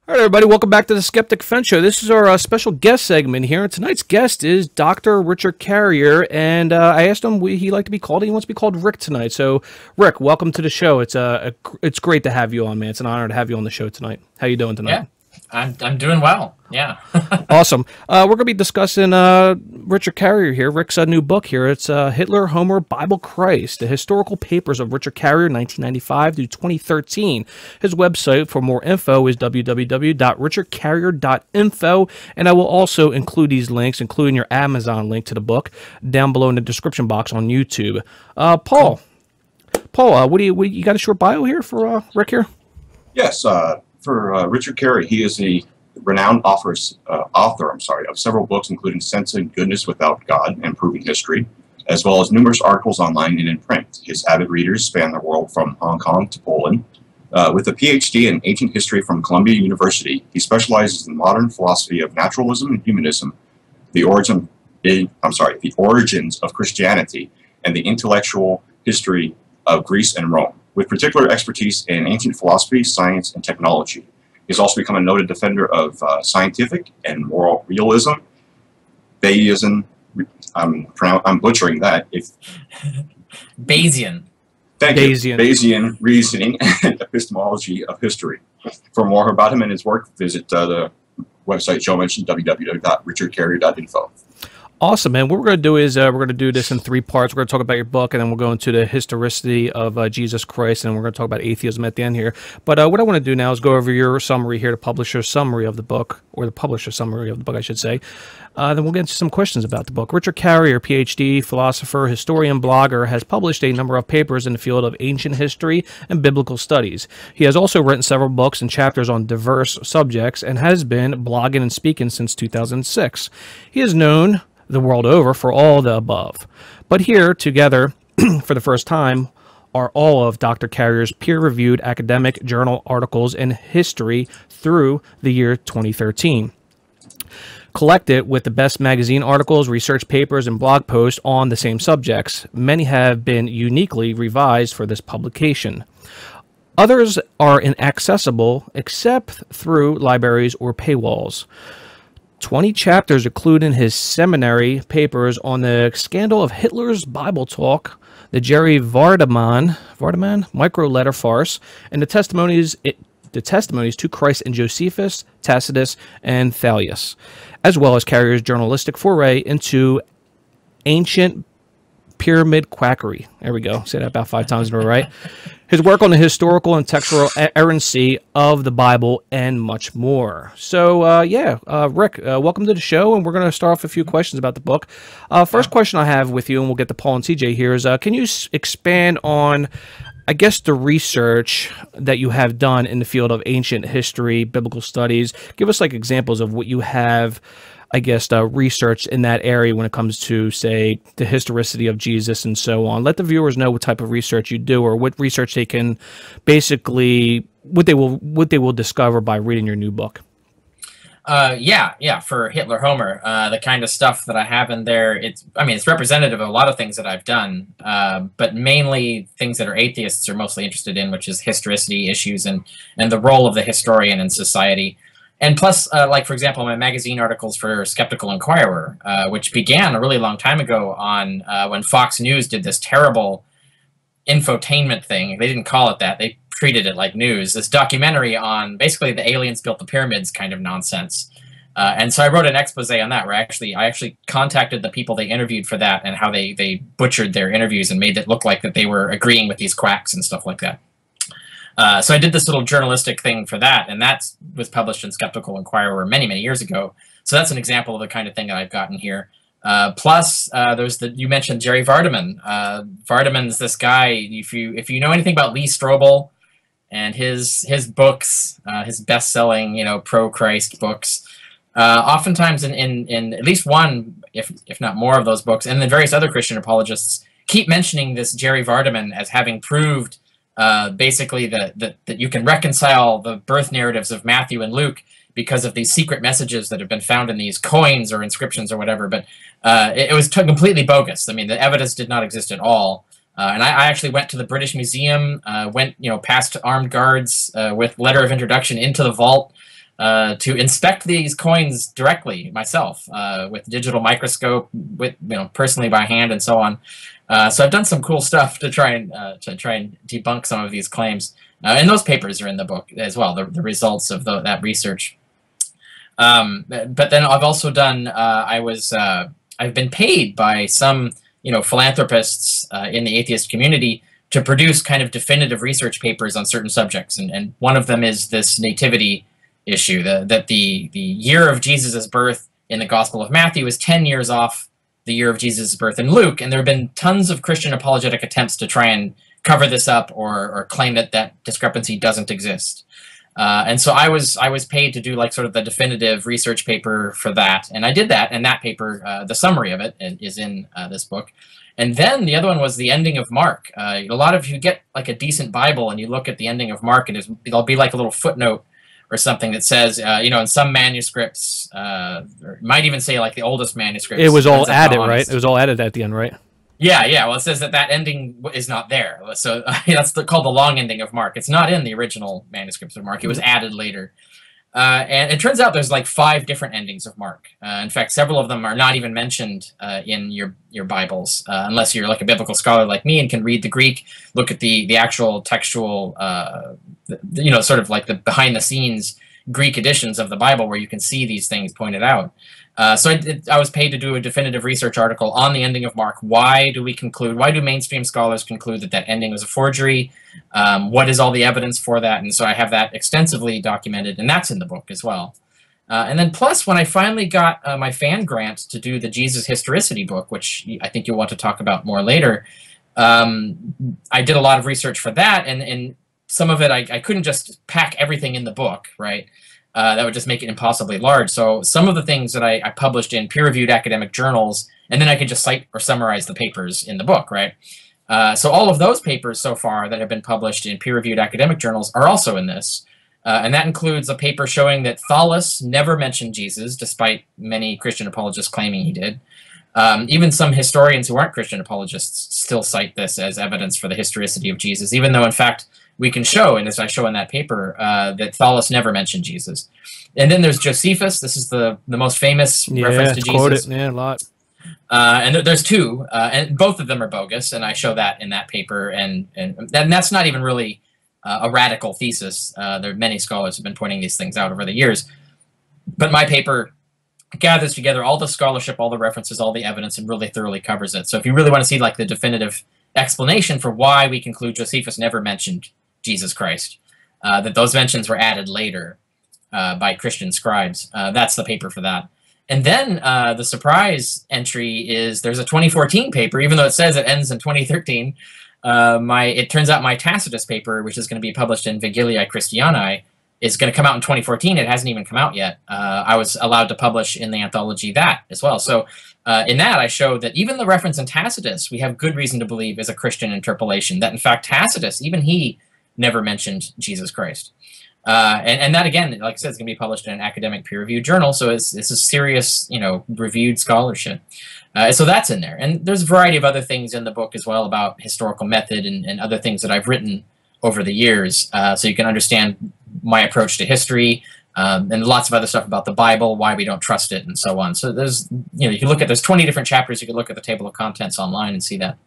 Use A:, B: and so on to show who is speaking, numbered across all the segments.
A: All right, everybody, welcome back to the Skeptic Fence Show. This is our special guest segment here, and tonight's guest is Dr. Richard Carrier, and I asked him he'd like to be called. He wants to be called Rick tonight. So, Rick, welcome to the show. It's great to have you on, man. It's an honor to have you on the show tonight. How you doing tonight?
B: Yeah, I'm doing well. Yeah.
A: Awesome. We're going to be discussing Richard Carrier here. Rick's new book here. It's Hitler, Homer, Bible, Christ, the historical papers of Richard Carrier, 1995 to 2013. His website for more info is www.richardcarrier.info, and I will also include these links, including your Amazon link to the book, down below in the description box on YouTube. Paul, what do you got a short bio here for Rick here?
C: Yes, for Richard Carey, he is a renowned author of several books, including Sense and Goodness Without God and Proving History, as well as numerous articles online and in print. His avid readers span the world from Hong Kong to Poland. With a PhD in ancient history from Columbia University, he specializes in modern philosophy of naturalism and humanism, the origins of Christianity, and the intellectual history of Greece and Rome, with particular expertise in ancient philosophy, science, and technology. He's also become a noted defender of scientific and moral realism, Bayesian. I'm butchering that.
B: Bayesian.
C: Thank you. Bayesian reasoning and epistemology of history. For more about him and his work, visit the website Joe mentioned, www.richardcarrier.info.
A: Awesome, man. What we're going to do is we're going to do this in three parts. We're going to talk about your book, and then we'll go into the historicity of Jesus Christ, and we're going to talk about atheism at the end here. But what I want to do now is go over your summary here, the publisher's summary of the book, or the publisher's summary of the book, I should say. Then we'll get into some questions about the book. Richard Carrier, PhD, philosopher, historian, blogger, has published a number of papers in the field of ancient history and biblical studies. He has also written several books and chapters on diverse subjects and has been blogging and speaking since 2006. He is known the world over for all the above. But here, together, for the first time, are all of Dr. Carrier's peer-reviewed academic journal articles in history through the year 2013. Collected with the best magazine articles, research papers, and blog posts on the same subjects. Many have been uniquely revised for this publication. Others are inaccessible except through libraries or paywalls. 20 chapters including his seminary papers on the scandal of Hitler's Bible talk, the Jerry Vardaman micro-letter farce, and the testimonies to Christ and Josephus, Tacitus, and Thalius, as well as Carrier's journalistic foray into ancient pyramid quackery. There we go. Say that about 5 times in a row, right? His work on the historical and textual errancy of the Bible, and much more. So, Rick, welcome to the show, and we're going to start off with a few questions about the book. First question I have with you, and we'll get to Paul and TJ here, is can you expand on, I guess, the research that you have done in the field of ancient history, biblical studies? Give us, like, examples of what you have, I guess, research in that area when it comes to, say, the historicity of Jesus and so on. Let the viewers know what type of research you do, or what research they can basically, what they will discover by reading your new book.
B: For Hitler, Homer, the kind of stuff that I have in there, it's representative of a lot of things that I've done, but mainly things that atheists are mostly interested in, which is historicity issues and the role of the historian in society. And plus, like, for example, my magazine articles for Skeptical Inquirer, which began a really long time ago on when Fox News did this terrible infotainment thing. They didn't call it that. They treated it like news. This documentary on basically the aliens built the pyramids kind of nonsense. And so I wrote an expose on that, where I actually contacted the people they interviewed for that, and how they butchered their interviews and made it look like that they were agreeing with these quacks and stuff like that. So I did this little journalistic thing for that, and that was published in Skeptical Inquirer many, many years ago. So that's an example of the kind of thing that I've gotten here. Plus, there's you mentioned Jerry Vardaman. Vardaman's this guy. If you know anything about Lee Strobel and his books, his best-selling pro-Christ books, oftentimes in at least one, if not more, of those books, and then various other Christian apologists keep mentioning this Jerry Vardaman as having proved basically that you can reconcile the birth narratives of Matthew and Luke because of these secret messages that have been found in these coins or inscriptions or whatever. But it was completely bogus. I mean, the evidence did not exist at all. And I actually went to the British Museum, went past armed guards with letter of introduction into the vault, to inspect these coins directly myself with digital microscope, with personally by hand and so on. So I've done some cool stuff to try and debunk some of these claims, and those papers are in the book as well. The results of that research. But then I've also done. I've been paid by some philanthropists in the atheist community to produce kind of definitive research papers on certain subjects, and one of them is this nativity issue, that the year of Jesus' birth in the Gospel of Matthew is 10 years off the year of Jesus' birth in Luke, and there have been tons of Christian apologetic attempts to try and cover this up or claim that that discrepancy doesn't exist. And so I was paid to do like sort of the definitive research paper for that, and I did that, and that paper, the summary of it is in this book. And then the other one was the ending of Mark. A lot of you get like a decent Bible and you look at the ending of Mark, and there'll be like a little footnote or something that says, in some manuscripts, or might even say like the oldest manuscripts.
A: It was all added, right? It was all added at the end, right?
B: Yeah. Well, it says that ending is not there. So that's called the long ending of Mark. It's not in the original manuscripts of Mark. It was added later. And it turns out there's like 5 different endings of Mark. In fact, several of them are not even mentioned in your Bibles, unless you're like a biblical scholar like me and can read the Greek, look at the actual textual, sort of like the behind-the-scenes Greek editions of the Bible where you can see these things pointed out. So I was paid to do a definitive research article on the ending of Mark. Why do mainstream scholars conclude that ending was a forgery? What is all the evidence for that? And so I have that extensively documented, and that's in the book as well. And then plus, when I finally got my fan grant to do the Jesus Historicity book, which I think you'll want to talk about more later, I did a lot of research for that, and some of it I couldn't just pack everything in the book, right? That would just make it impossibly large. So some of the things that I published in peer-reviewed academic journals, and then I could just cite or summarize the papers in the book, right? So all of those papers so far that have been published in peer-reviewed academic journals are also in this. And that includes a paper showing that Thales never mentioned Jesus, despite many Christian apologists claiming he did. Even some historians who aren't Christian apologists still cite this as evidence for the historicity of Jesus, even though, in fact, we can show, and as I show in that paper, that Thales never mentioned Jesus. And then there's Josephus. This is the most famous reference to Jesus.
A: Quoted. Yeah, a lot.
B: And there's 2, and both of them are bogus, and I show that in that paper. And that's not even really a radical thesis. There are many scholars who have been pointing these things out over the years. But my paper gathers together all the scholarship, all the references, all the evidence, and really thoroughly covers it. So if you really want to see like the definitive explanation for why we conclude Josephus never mentioned Jesus Christ, that those mentions were added later by Christian scribes, that's the paper for that. And then the surprise entry is there's a 2014 paper, even though it says it ends in 2013. It turns out my Tacitus paper, which is going to be published in Vigiliae Christianae, is going to come out in 2014. It hasn't even come out yet. I was allowed to publish in the anthology that as well. So in that, I show that even the reference in Tacitus, we have good reason to believe is a Christian interpolation, that in fact Tacitus, even he never mentioned Jesus Christ. And that, again, like I said, is going to be published in an academic peer-reviewed journal, so it's a serious, reviewed scholarship. So that's in there. And there's a variety of other things in the book as well about historical method and other things that I've written over the years, so you can understand my approach to history, and lots of other stuff about the Bible, why we don't trust it, and so on. So there's, you can look at, there's 20 different chapters. You can look at the table of contents online and see that.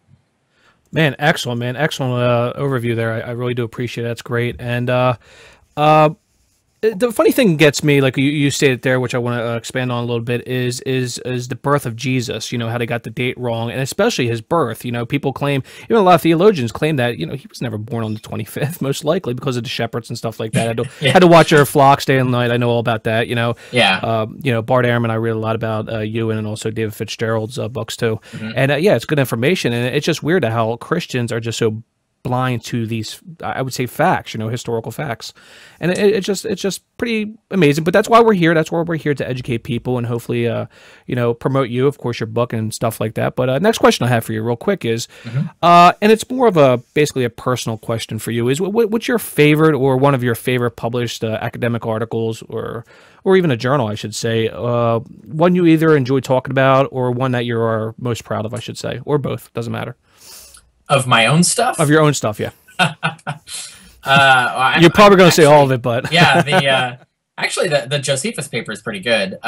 A: Man, excellent, man. Excellent overview there. I really do appreciate it. That's great. And the funny thing gets me, like you stated there, which I want to expand on a little bit, is the birth of Jesus, how they got the date wrong, and especially his birth. People claim, even a lot of theologians claim that, he was never born on the 25th, most likely because of the shepherds and stuff like that. Had to watch their flocks day and night. I know all about that,
B: Yeah.
A: Bart Ehrman, I read a lot about you and also David Fitzgerald's books too. Mm-hmm. And it's good information, and it's just weird how Christians are just so blind to these, I would say, facts, historical facts, and it's just pretty amazing. But that's why we're here. That's why we're here to educate people and hopefully, promote you, of course, your book and stuff like that. But next question I have for you, real quick, is, and it's more of basically a personal question for you, is what's your favorite or one of your favorite published academic articles or even a journal, I should say, one you either enjoy talking about or one that you are most proud of, I should say, or both, doesn't matter.
B: Of my own stuff?
A: Of your own stuff, yeah. You're probably going to say all of it, but
B: yeah, Actually, the Josephus paper is pretty good.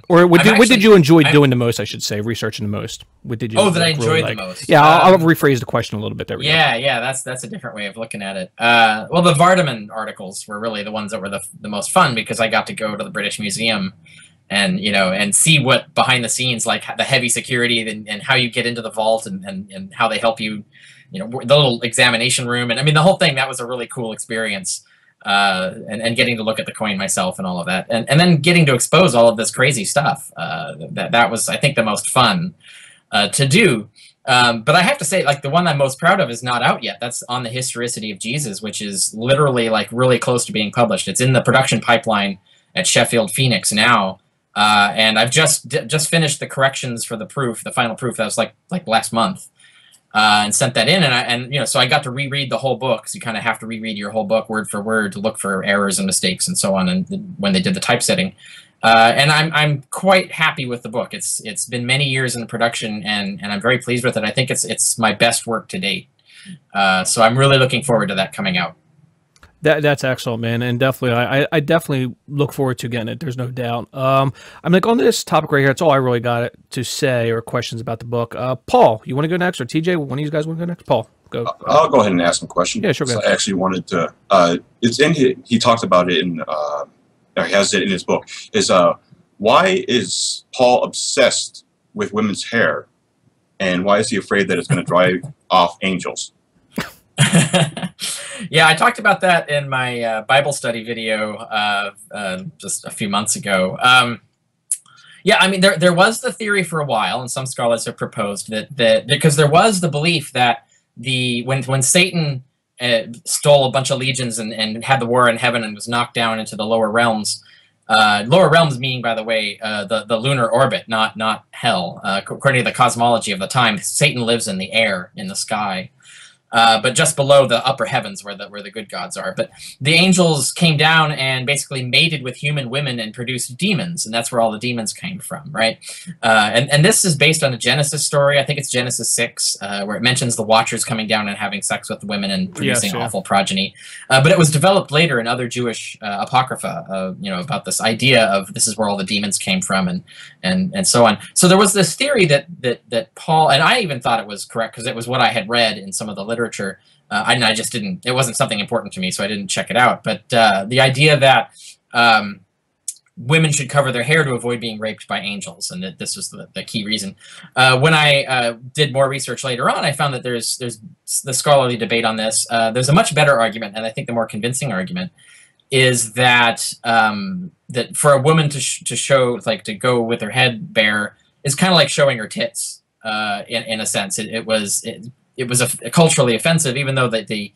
A: Or what did you enjoy doing the most? I should say, researching the most. What did you?
B: Oh, that I enjoyed the most.
A: Yeah, I'll rephrase the question a little bit. There we go.
B: Yeah, that's a different way of looking at it. Well, the Vardaman articles were really the ones that were the most fun because I got to go to the British Museum and and see what behind the scenes, like the heavy security and how you get into the vault and how they help you, the little examination room, and I mean the whole thing. That was a really cool experience. And getting to look at the coin myself and all of that, and then getting to expose all of this crazy stuff. That was, I think, the most fun to do. But I have to say, like, the one I'm most proud of is not out yet. That's On the Historicity of Jesus, which is literally like really close to being published. It's in the production pipeline at Sheffield Phoenix now, and I've just finished the corrections for the proof, the final proof. That was like last month. And sent that in, and so I got to reread the whole book. So you kind of have to reread your whole book word for word to look for errors and mistakes and so on. And when they did the typesetting, and I'm quite happy with the book. It's been many years in production, and I'm very pleased with it. I think it's my best work to date. So I'm really looking forward to that coming out.
A: That's excellent, man, and definitely, I definitely look forward to getting it. There's no doubt. I'm like on this topic right here. That's all I really got to say or questions about the book. Paul, you want to go next, or TJ? One of you guys want to go next? Paul, go.
C: I'll go ahead and ask him a question.
A: Yeah, sure.
C: So I actually wanted to. It's in he talked about it in. He has it in his book. Why is Paul obsessed with women's hair, and why is he afraid that it's going to drive off angels?
B: Yeah, I talked about that in my Bible study video just a few months ago. Yeah, I mean, there was the theory for a while, and some scholars have proposed that because there was the belief that when Satan stole a bunch of legions and had the war in heaven and was knocked down into the lower realms. Lower realms meaning, by the way, the lunar orbit, not hell. According to the cosmology of the time, Satan lives in the air, in the sky. But just below the upper heavens where the good gods are. But the angels came down and basically mated with human women and produced demons, and that's where all the demons came from, right? And this is based on a Genesis story. I think it's Genesis 6, where it mentions the Watchers coming down and having sex with women and producing awful progeny. But it was developed later in other Jewish apocrypha, about this idea of this is where all the demons came from and so on. So there was this theory that Paul, and I even thought it was correct because it was what I had read in some of the literature. I just didn't. It wasn't something important to me, so I didn't check it out. But the idea that women should cover their hair to avoid being raped by angels, and that this was the key reason. When I did more research later on, I found that there's the scholarly debate on this. There's a much better argument, and I think the more convincing argument is that that for a woman to show, like, to go with her head bare is kind of like showing her tits. In a sense, it was culturally offensive, even though a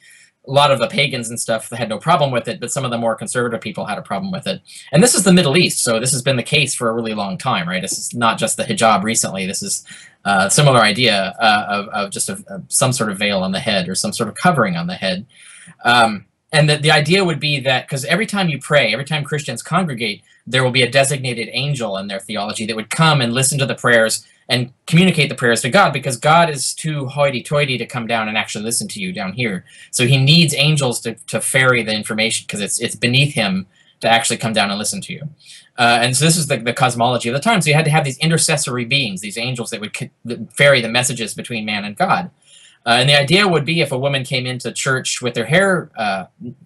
B: lot of the pagans and stuff had no problem with it, but some of the more conservative people had a problem with it. And this is the Middle East, so this has been the case for a really long time, right? This is not just the hijab recently. This is a similar idea of just some sort of veil on the head or some sort of covering on the head. And the idea would be that, because every time you pray, every time Christians congregate, there will be a designated angel in their theology that would come and listen to the prayers and communicate the prayers to God, because God is too hoity-toity to come down and actually listen to you down here. So he needs angels to ferry the information, because it's beneath him to actually come down and listen to you. And so this is the cosmology of the time. So you had to have these intercessory beings, these angels that would ferry the messages between man and God. And the idea would be, if a woman came into church with her hair,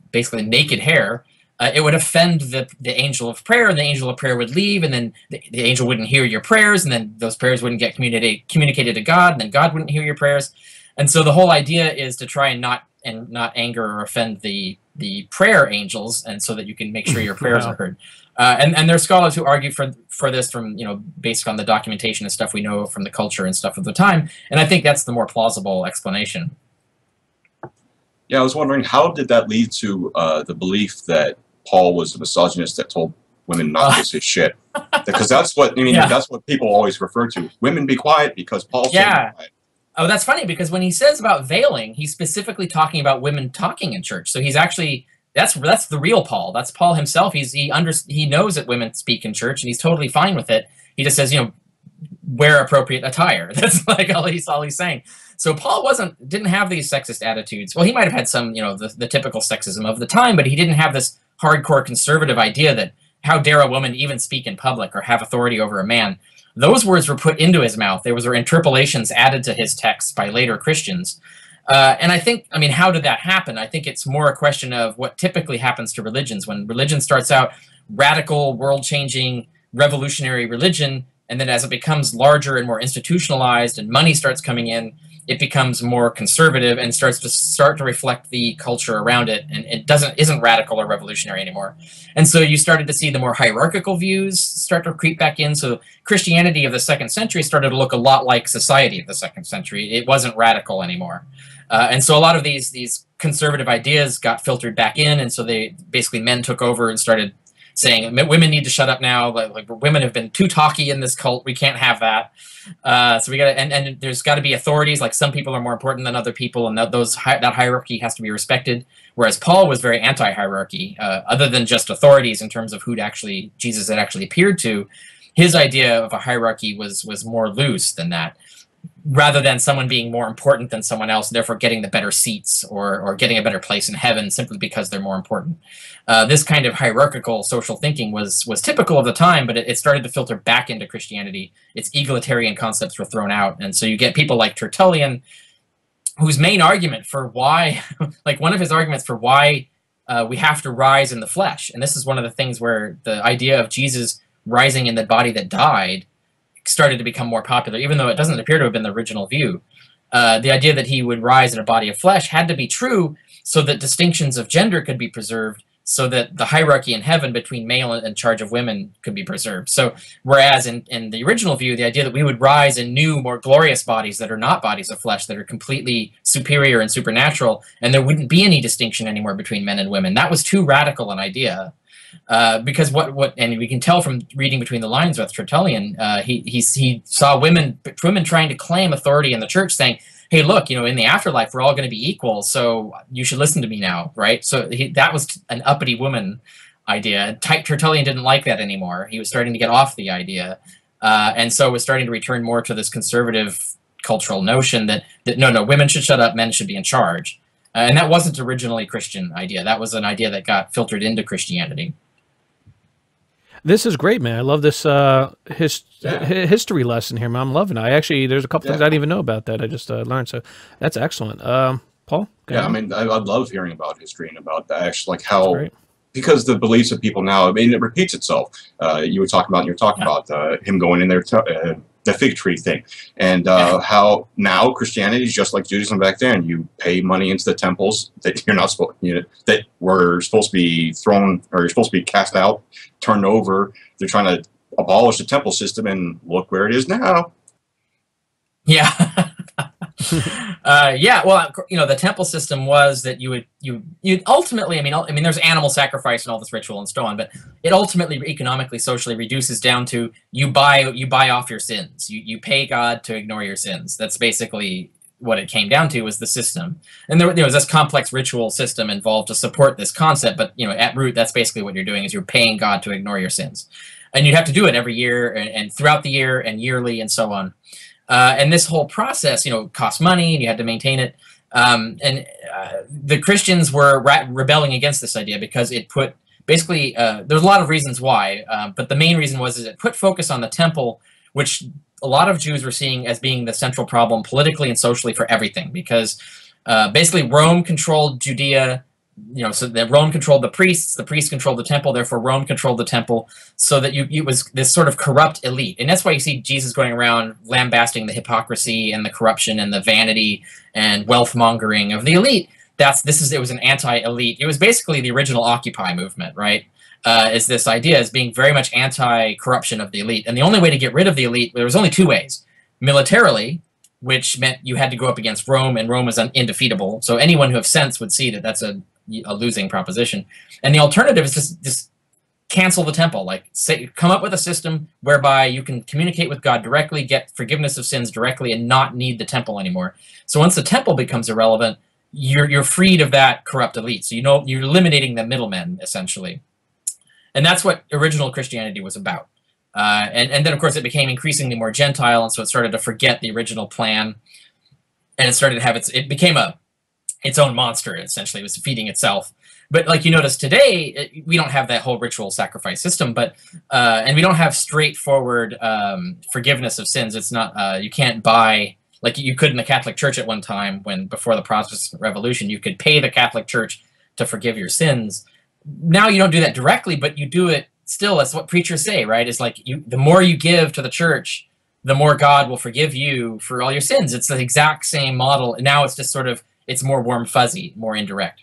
B: basically naked hair, it would offend the angel of prayer, and the angel of prayer would leave, and then the angel wouldn't hear your prayers, and then those prayers wouldn't get communicated to God, and then God wouldn't hear your prayers. And so the whole idea is to try and not anger or offend the prayer angels, and so that you can make sure your prayers are heard. And there are scholars who argue for this from, based on the documentation and stuff we know from the culture and stuff of the time, and I think that's the more plausible explanation.
C: Yeah, I was wondering, how did that lead to the belief that Paul was a misogynist that told women not to say shit? Because that's what that's what people always refer to. Women, be quiet, because Paul said be quiet.
B: Oh, that's funny, because when he says about veiling, he's specifically talking about women talking in church. So he's actually that's the real Paul. That's Paul himself. He knows that women speak in church, and he's totally fine with it. He just says, wear appropriate attire. That's like all he's saying. So Paul didn't have these sexist attitudes. Well, he might have had some, the typical sexism of the time, but he didn't have this hardcore conservative idea that how dare a woman even speak in public or have authority over a man? Those words were put into his mouth. There were interpolations added to his texts by later Christians. And I think, I mean, how did that happen? I think it's more a question of what typically happens to religions. When religion starts out radical, world-changing, revolutionary religion, and then as it becomes larger and more institutionalized and money starts coming in, it becomes more conservative and starts to reflect the culture around it, and it isn't radical or revolutionary anymore. And so you started to see the more hierarchical views start to creep back in. So Christianity of the 2nd century started to look a lot like society of the 2nd century. It wasn't radical anymore. And so a lot of these conservative ideas got filtered back in, and so they basically men took over and started saying women need to shut up now. Like women have been too talky in this cult. We can't have that. So we got to, and there's got to be authorities. Like some people are more important than other people, and that hierarchy has to be respected. Whereas Paul was very anti-hierarchy, other than just authorities in terms of who Jesus had actually appeared to. His idea of a hierarchy was more loose than that, rather than someone being more important than someone else, and therefore getting the better seats or getting a better place in heaven simply because they're more important. This kind of hierarchical social thinking was typical of the time, but it started to filter back into Christianity. Its egalitarian concepts were thrown out, and so you get people like Tertullian, whose main argument for why, like one of his arguments for why we have to rise in the flesh, and this is one of the things where the idea of Jesus rising in the body that died started to become more popular, even though it doesn't appear to have been the original view. The idea that he would rise in a body of flesh had to be true so that distinctions of gender could be preserved, so that the hierarchy in heaven between male and charge of women could be preserved. So whereas in the original view, the idea that we would rise in new, more glorious bodies that are not bodies of flesh, that are completely superior and supernatural, and there wouldn't be any distinction anymore between men and women, that was too radical an idea. Because and we can tell from reading between the lines with Tertullian, he saw women trying to claim authority in the church, saying, "Hey, look, in the afterlife we're all going to be equal, so you should listen to me now," right? So that was an uppity woman idea. Tertullian didn't like that anymore. He was starting to get off the idea, and so was starting to return more to this conservative cultural notion that no, women should shut up, men should be in charge. And that wasn't originally a Christian idea. That was an idea that got filtered into Christianity.
A: This is great, man. I love this history lesson here, man. I'm loving it. There's a couple things I didn't even know about that I just learned, so that's excellent. Paul?
C: Yeah, I mean, I love hearing about history and about that, actually, like how, because the beliefs of people now, I mean, it repeats itself. You were talking about him going in there, the fig tree thing, and how now Christianity is just like Judaism back then. You pay money into the temples that you're not supposed, that were supposed to be thrown, or you're supposed to be cast out, turned over. They're trying to abolish the temple system, and look where it is now.
B: Yeah. Yeah, well, the temple system was that you'd ultimately, I mean, there's animal sacrifice and all this ritual and so on, but it ultimately, economically, socially, reduces down to you buy off your sins. You pay God to ignore your sins. That's basically what it came down to, was the system. And there was this complex ritual system involved to support this concept, but at root, that's basically what you're doing, is you're paying God to ignore your sins. And you have to do it every year and throughout the year and yearly and so on. And this whole process, cost money, and you had to maintain it. The Christians were rebelling against this idea because it put, basically, there's a lot of reasons why, but the main reason was it put focus on the temple, which a lot of Jews were seeing as being the central problem politically and socially for everything, because basically Rome controlled Judea. So that Rome controlled the priests controlled the temple, therefore Rome controlled the temple, so that it was this sort of corrupt elite. And that's why you see Jesus going around lambasting the hypocrisy and the corruption and the vanity and wealth mongering of the elite. It was an anti-elite. It was basically the original Occupy movement, right? Is this idea as being very much anti-corruption of the elite. And the only way to get rid of the elite, there was only two ways. Militarily, which meant you had to go up against Rome, and Rome was indefeatable. So anyone who have sense would see that that's a losing proposition. And the alternative is just cancel the temple. Like, come up with a system whereby you can communicate with God directly, get forgiveness of sins directly, and not need the temple anymore. So once the temple becomes irrelevant, you're freed of that corrupt elite. So you're eliminating the middlemen, essentially. And that's what original Christianity was about. And then, of course, it became increasingly more Gentile, and so it started to forget the original plan, and it started to have it became its own monster, essentially. It was feeding itself. But like you notice today, we don't have that whole ritual sacrifice system, but and we don't have straightforward forgiveness of sins. It's not you can't buy like you could in the Catholic Church at one time when before the Protestant Revolution, you could pay the Catholic Church to forgive your sins. Now you don't do that directly, but you do it still. That's what preachers say, right? It's like the more you give to the church, the more God will forgive you for all your sins. It's the exact same model. Now it's just sort of, it's more warm fuzzy, more indirect.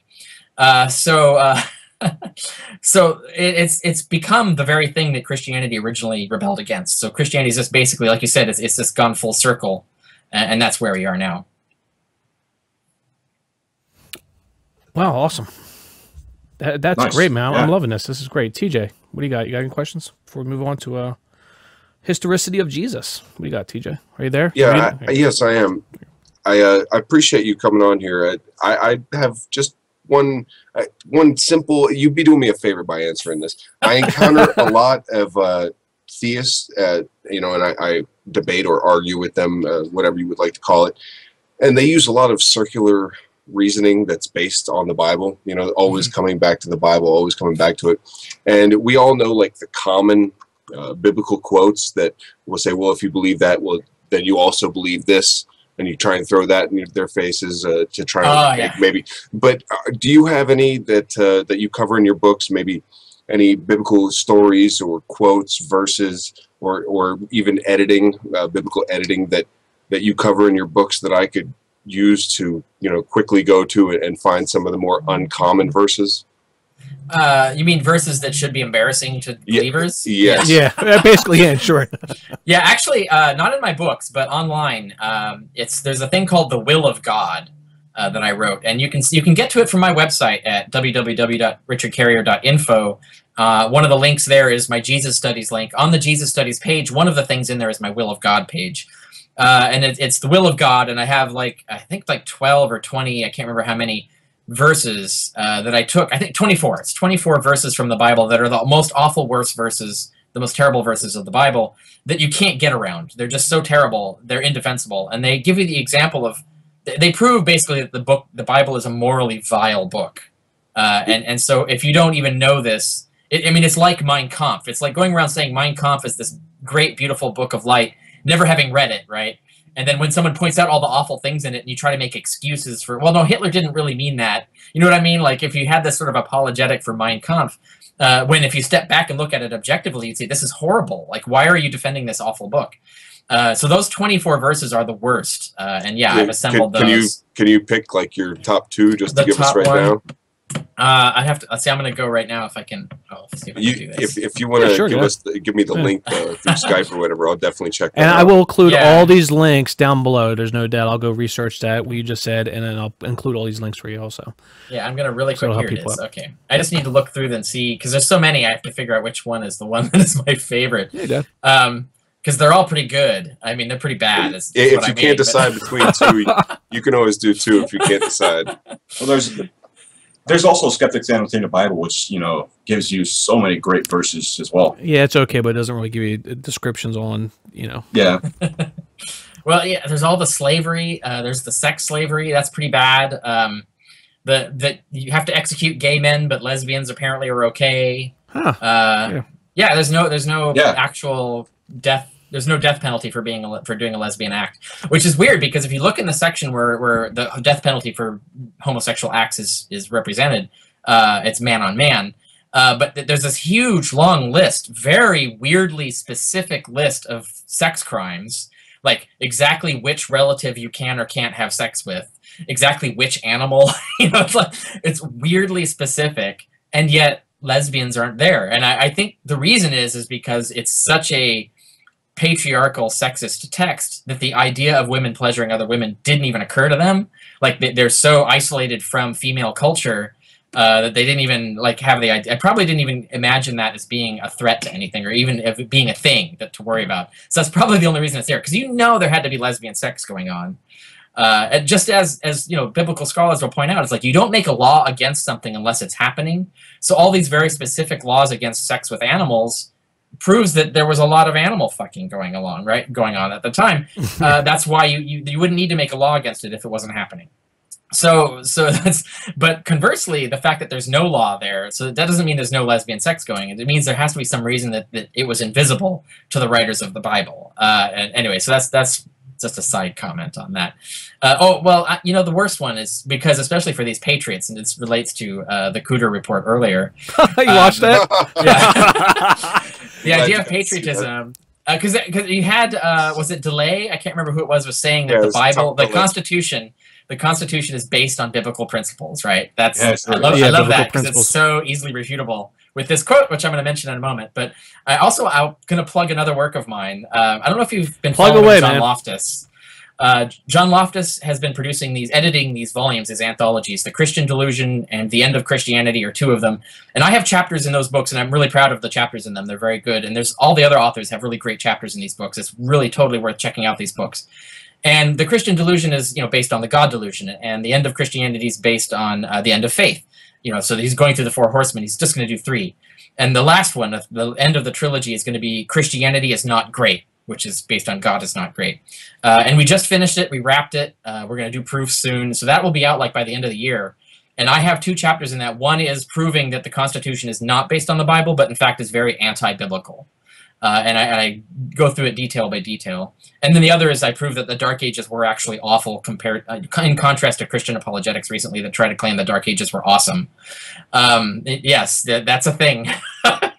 B: So it's become the very thing that Christianity originally rebelled against. So Christianity is just basically, like you said, it's just gone full circle, and that's where we are now.
A: Wow, awesome. That's
C: Nice.
A: great, man.
C: Yeah.
A: I'm loving this. This is great. TJ, what do you got? You got any questions before we move on to historicity of Jesus? What do you got, TJ? Are you there?
D: Yeah, yes, I am. I appreciate you coming on here. I have just one simple. You'd be doing me a favor by answering this. I encounter a lot of theists, you know, and I debate or argue with them, whatever you would like to call it, and they use a lot of circular reasoning that's based on the Bible, you know, always coming back to the Bible, always coming back to it. And we all know like the common biblical quotes that will say, well, if you believe that, well, then you also believe this, and you try and throw that in their faces to try and maybe. But do you have any that that you cover in your books, maybe any biblical stories or quotes, verses, or even editing, biblical editing that you cover in your books that I could use to, you know, quickly go to and find some of the more uncommon verses?
B: You mean verses that should be embarrassing to believers?
D: Yes.
A: Yeah, basically, yeah, sure.
B: Yeah, actually, not in my books, but online. There's a thing called the Will of God that I wrote, and you can get to it from my website at www.richardcarrier.info. One of the links there is my Jesus Studies link. On the Jesus Studies page, one of the things in there is my Will of God page. And it's the will of God, and I have I think 12 or 20, I can't remember how many verses that I took. I think 24. It's 24 verses from the Bible that are the most awful, worst verses, the most terrible verses of the Bible that you can't get around. They're just so terrible, they're indefensible, and they give you the example of. They prove basically that the Bible is a morally vile book, and so if you don't even know this, I mean, it's like Mein Kampf. It's like going around saying Mein Kampf is this great, beautiful book of light, never having read it, right? And then when someone points out all the awful things in it, and you try to make excuses for, well, no, Hitler didn't really mean that. You know what I mean? Like if you had this sort of apologetic for Mein Kampf, when if you step back and look at it objectively, you'd say, this is horrible. Like, why are you defending this awful book? So those 24 verses are the worst. And yeah, I've assembled those.
D: Can you pick like your top two just to give us right now?
B: I have to. Let's see. I'm going to go right now if I can. Oh, let's see if I can do this.
D: If you want to give me the link through Skype or whatever, I'll definitely check that out.
A: And I will include all these links down below. There's no doubt. I'll go research that, what you just said, and then I'll include all these links for you also.
B: Yeah, I'm going to really quick. Here it is. Okay. I just need to look through and see, because there's so many, I have to figure out which one is the one that is my favorite.
A: Yeah,
B: because they're all pretty good. I mean, they're pretty bad.
D: If you can't decide between two, you can always do two if you can't decide.
C: Well, there's also Skeptic's Annotated Bible, which, you know, gives you so many great verses as well.
A: Yeah, it's okay, but it doesn't really give you descriptions on, you know.
C: Yeah.
B: Well, yeah, there's all the slavery. There's the sex slavery. That's pretty bad. That you have to execute gay men, but lesbians apparently are okay.
A: Huh.
B: Yeah, there's no actual death. There's no death penalty for doing a lesbian act, which is weird because if you look in the section where the death penalty for homosexual acts is represented, it's man on man. But there's this huge long list, very weirdly specific list of sex crimes, like exactly which relative you can or can't have sex with, exactly which animal. You know, it's weirdly specific, and yet lesbians aren't there. And I think the reason is because it's such a patriarchal, sexist text that the idea of women pleasuring other women didn't even occur to them. Like they're so isolated from female culture that they didn't even have the idea. I probably didn't even imagine that as being a threat to anything, or even if it being a thing to worry about. So that's probably the only reason it's there, because there had to be lesbian sex going on. And just as you know, biblical scholars will point out, it's like you don't make a law against something unless it's happening. So all these very specific laws against sex with animals proves that there was a lot of animal fucking going on at the time. That's why you wouldn't need to make a law against it if it wasn't happening. So that's, but conversely, the fact that there's no law there, so that doesn't mean there's no lesbian sex going. It means there has to be some reason that it was invisible to the writers of the Bible. And anyway, so that's just a side comment on that. Oh, well, you know, the worst one is because, especially for these patriots, and this relates to the Cooter report earlier.
A: You watched that?
B: Yeah. The idea of patriotism. Because you had, was it DeLay? I can't remember who it was saying that the Bible, the Constitution is based on biblical principles, right? That's I love that because it's so easily refutable with this quote, which I'm going to mention in a moment. But I'm going to plug another work of mine. I don't know if you've been following John Loftus. John Loftus has been editing these volumes, his anthologies. The Christian Delusion and The End of Christianity are two of them. And I have chapters in those books, and I'm really proud of the chapters in them. They're very good. And there's all the other authors have really great chapters in these books. It's really totally worth checking out these books. And the Christian delusion is, you know, based on the God delusion, and the end of Christianity is based on the end of faith. You know, so he's going through the four horsemen. He's just going to do three. And the last one, the end of the trilogy, is going to be Christianity is Not Great, which is based on God is Not Great. And we just finished it. We wrapped it. We're going to do proofs soon. So that will be out like by the end of the year. And I have two chapters in that. One is proving that the Constitution is not based on the Bible, but in fact is very anti-biblical. And I go through it detail by detail. And then the other is I prove that the Dark Ages were actually awful compared, in contrast to Christian apologetics recently that try to claim the Dark Ages were awesome. Yes, that's a thing.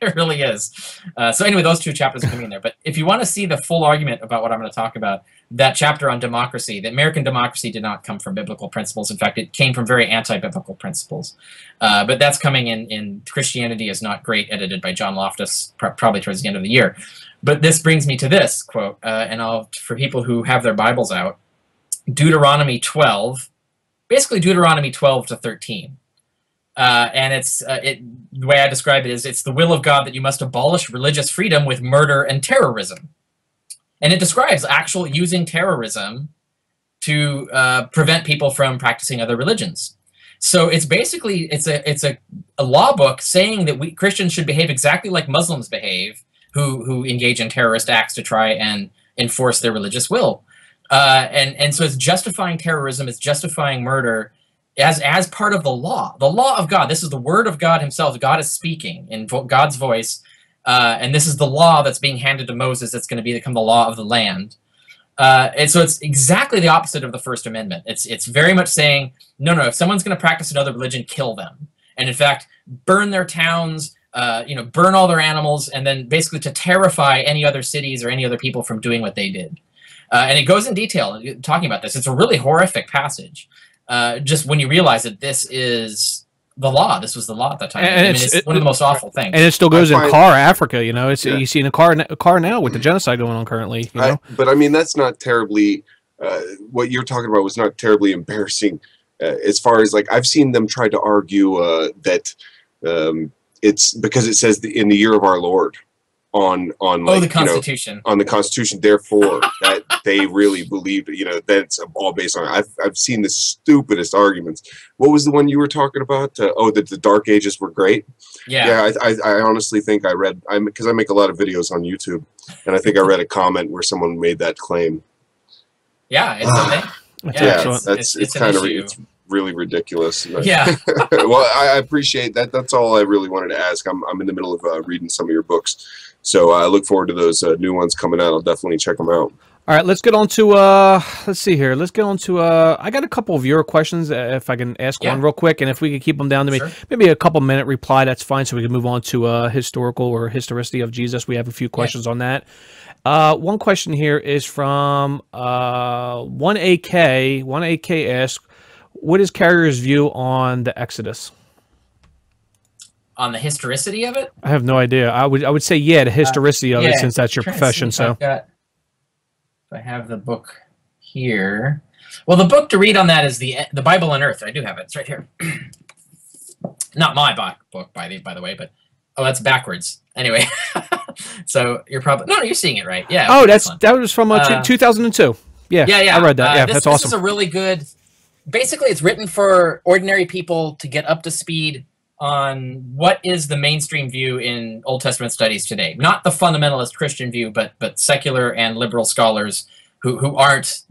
B: It really is. So anyway, those two chapters are coming in there. But if you want to see the full argument about what I'm going to talk about, that chapter on democracy, the American democracy did not come from biblical principles. In fact, it came from very anti-biblical principles. But that's coming in Christianity is Not Great, edited by John Loftus, probably towards the end of the year. But this brings me to this quote, and for people who have their Bibles out, Deuteronomy 12, basically Deuteronomy 12 to 13. And the way I describe it is, it's the will of God that you must abolish religious freedom with murder and terrorism. And it describes actual using terrorism to prevent people from practicing other religions. So it's basically, it's a law book saying that Christians should behave exactly like Muslims behave, who engage in terrorist acts to try and enforce their religious will. And so it's justifying terrorism, it's justifying murder as part of the law of God. This is the word of God himself. God is speaking in God's voice. And this is the law that's being handed to Moses that's going to become the law of the land. And so it's exactly the opposite of the First Amendment. It's very much saying, no, if someone's going to practice another religion, kill them. And in fact, burn their towns, burn all their animals, and then basically to terrify any other cities or any other people from doing what they did. And it goes in detail talking about this. It's a really horrific passage. Just when you realize that this is the law. This was the law at that time. And it's one of the most awful things.
A: And it still goes in Car, Africa. You know, you see in a car now with the genocide going on currently. You know?
D: But I mean, that's not terribly. What you're talking about was not terribly embarrassing. As far as like, I've seen them try to argue that it's because it says in the year of our Lord on like,
B: the Constitution,
D: on the Constitution. Therefore, that they really believe, that's all based on it. I've seen the stupidest arguments. What was the one you were talking about? That the Dark Ages were great.
B: Yeah.
D: I honestly think because I make a lot of videos on YouTube, and I think I read a comment where someone made that claim.
B: Yeah,
D: it's really ridiculous.
B: Yeah.
D: Well, I appreciate that. That's all I really wanted to ask. I'm in the middle of reading some of your books, so I look forward to those new ones coming out. I'll definitely check them out.
A: All right, let's get on to let's see here. Let's get on to I got a couple of viewer questions, if I can ask one real quick, and if we could keep them down to maybe a couple minute reply, that's fine, so we can move on to historical or historicity of Jesus. We have a few questions on that. One question here is from 1AK. 1AK asks, what is Carrier's view on the Exodus?
B: On the historicity of it?
A: I have no idea. I would say the historicity of it, since that's your profession. So
B: if I have the book here. Well, the book to read on that is the Bible on Earth. I do have it. It's right here. Not my book, by the way, but that's backwards. Anyway, so you're probably you're seeing it right. Yeah.
A: Oh, that was from 2002. Yeah. I read that. Yeah, that's awesome.
B: This is a really good. Basically, it's written for ordinary people to get up to speed on what is the mainstream view in Old Testament studies today. Not the fundamentalist Christian view, but secular and liberal scholars who aren't,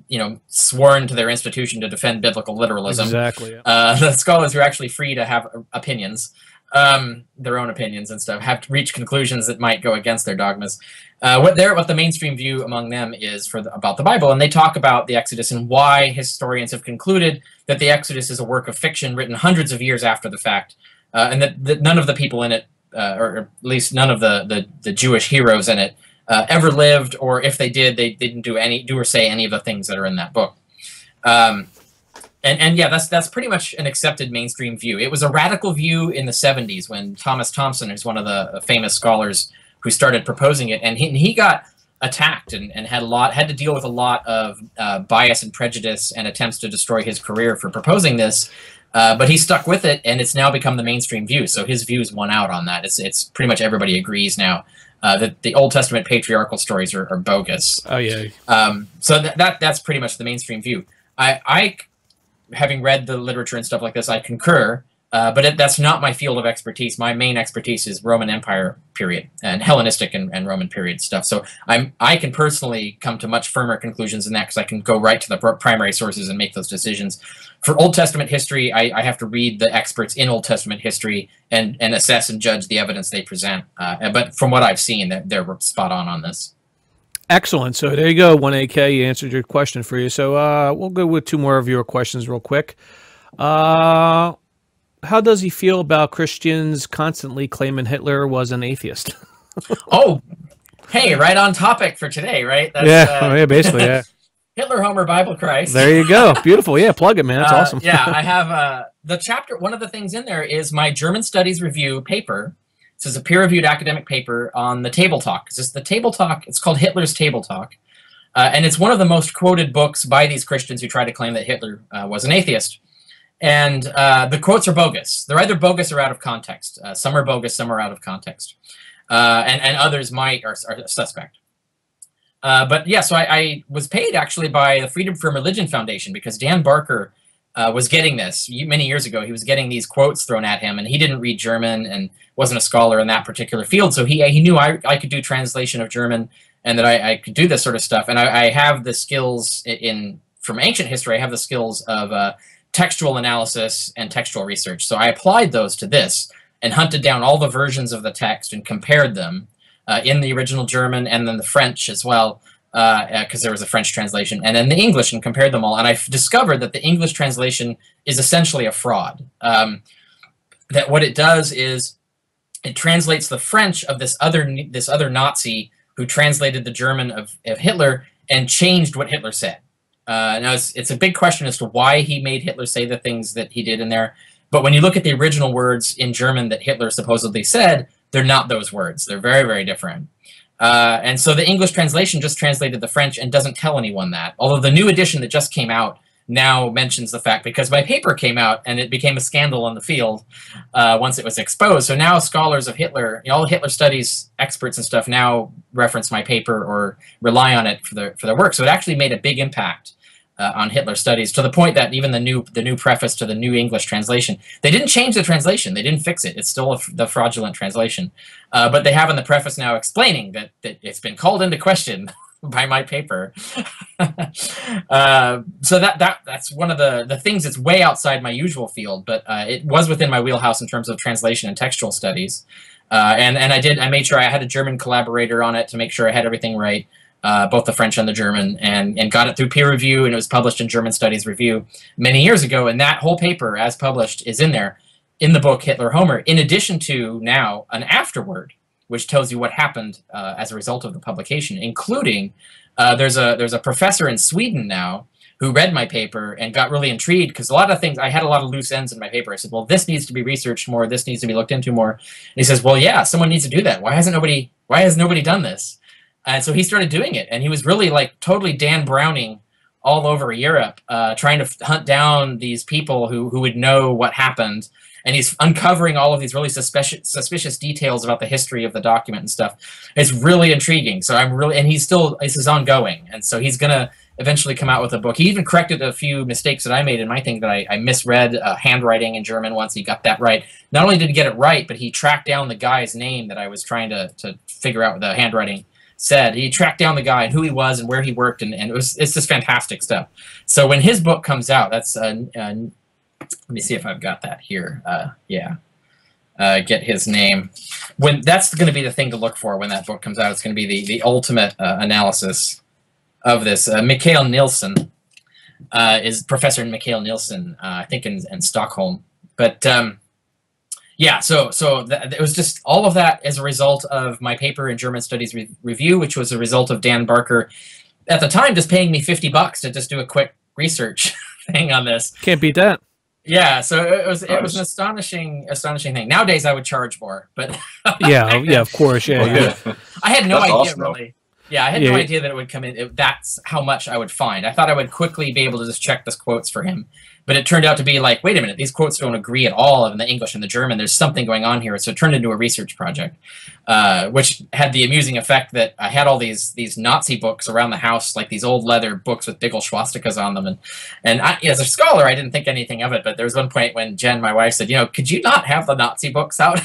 B: sworn to their institution to defend biblical literalism.
A: Exactly. Yeah.
B: The scholars who are actually free to have opinions, their own opinions and stuff, have to reach conclusions that might go against their dogmas. What the mainstream view among them is about the Bible, and they talk about the Exodus and why historians have concluded that the Exodus is a work of fiction written hundreds of years after the fact, and that none of the people in it, or at least none of the Jewish heroes in it, ever lived, or if they did, they didn't do or say any of the things that are in that book. And yeah, that's pretty much an accepted mainstream view. It was a radical view in the 70s when Thomas Thompson, who's one of the famous scholars who started proposing it, and he got attacked and had to deal with a lot of bias and prejudice and attempts to destroy his career for proposing this. But he stuck with it, and it's now become the mainstream view. So his views won out on that. It's pretty much everybody agrees now that the Old Testament patriarchal stories are bogus.
A: Oh yeah.
B: So that's pretty much the mainstream view. I having read the literature and stuff like this, I concur. But that's not my field of expertise. My main expertise is Roman Empire period and Hellenistic and Roman period stuff. So I can personally come to much firmer conclusions than that because I can go right to the primary sources and make those decisions. For Old Testament history, I have to read the experts in Old Testament history and assess and judge the evidence they present. But from what I've seen, they're spot on this.
A: Excellent. So there you go, 1AK. You answered your question for you. So we'll go with two more of your questions real quick. How does he feel about Christians constantly claiming Hitler was an atheist?
B: Oh, hey, right on topic for today, right? That's,
A: yeah, basically, yeah.
B: Hitler, Homer, Bible, Christ.
A: There you go. Beautiful. Yeah, plug it, man. That's awesome.
B: Yeah, I have the chapter. One of the things in there is my German Studies Review paper. This is a peer-reviewed academic paper on the Table Talk. The Table Talk. It's called Hitler's Table Talk, and it's one of the most quoted books by these Christians who try to claim that Hitler was an atheist. And the quotes are bogus. They're either bogus or out of context. Some are bogus, some are out of context. And others are suspect. But yeah, so I was paid actually by the Freedom from Religion Foundation because Dan Barker was getting this many years ago. He was getting these quotes thrown at him, and he didn't read German and wasn't a scholar in that particular field. So he knew I could do translation of German and that I could do this sort of stuff. And I have the skills from ancient history. I have the skills of textual analysis and textual research. So I applied those to this and hunted down all the versions of the text and compared them in the original German and then the French as well, because there was a French translation, and then the English, and compared them all. And I discovered that the English translation is essentially a fraud. That what it does is it translates the French of this other Nazi who translated the German of Hitler and changed what Hitler said. Now, it's a big question as to why he made Hitler say the things that he did in there. But when you look at the original words in German that Hitler supposedly said, they're not those words. They're very, very different. And so the English translation just translated the French and doesn't tell anyone that. Although the new edition that just came out now mentions the fact, because my paper came out and it became a scandal in the field once it was exposed. So now scholars of Hitler, all Hitler studies experts and stuff now reference my paper or rely on it for their work. So it actually made a big impact on Hitler studies, to the point that even the new preface to the new English translation, they didn't change the translation, they didn't fix it. It's still the fraudulent translation, but they have in the preface now explaining that it's been called into question by my paper. So that's one of the things that's way outside my usual field, but it was within my wheelhouse in terms of translation and textual studies. And I made sure I had a German collaborator on it to make sure I had everything right. Both the French and the German, and got it through peer review, and it was published in German Studies Review many years ago, and that whole paper, as published, is in there, in the book Hitler Homer, in addition to now an afterword, which tells you what happened as a result of the publication, including there's a professor in Sweden now who read my paper and got really intrigued, because a lot of things, I had a lot of loose ends in my paper. I said, well, this needs to be researched more, this needs to be looked into more. And he says, well, yeah, someone needs to do that. Why has nobody done this? And so he started doing it, and he was really like totally Dan Browning all over Europe, trying to hunt down these people who would know what happened. And he's uncovering all of these really suspicious details about the history of the document and stuff. It's really intriguing. So this is ongoing. And so he's going to eventually come out with a book. He even corrected a few mistakes that I made in my thing, that I misread handwriting in German once. He got that right. Not only did he get it right, but he tracked down the guy's name that I was trying to figure out the handwriting said. He tracked down the guy and who he was and where he worked, and it's just fantastic stuff. So when his book comes out, that's let me see if I've got that here. Get his name. When that's going to be the thing to look for when that book comes out. It's going to be the ultimate analysis of this. Mikael Nielsen is Professor Mikael Nielsen, I think in Stockholm. But yeah, so it was just all of that as a result of my paper in German Studies Review, which was a result of Dan Barker at the time just paying me $50 to just do a quick research thing on this.
A: Can't beat that.
B: Yeah, so it was an astonishing thing. Nowadays I would charge more, but
A: yeah, of course, yeah.
B: I had no
C: That's
B: idea
C: awesome,
B: really. Yeah, I had no idea that it would come in. That's how much I would find. I thought I would quickly be able to just check the quotes for him. But it turned out to be like, wait a minute, these quotes don't agree at all in the English and the German. There's something going on here. So it turned into a research project, which had the amusing effect that I had all these Nazi books around the house, like these old leather books with big old swastikas on them. And I, as a scholar, I didn't think anything of it. But there was one point when Jen, my wife, said, could you not have the Nazi books out?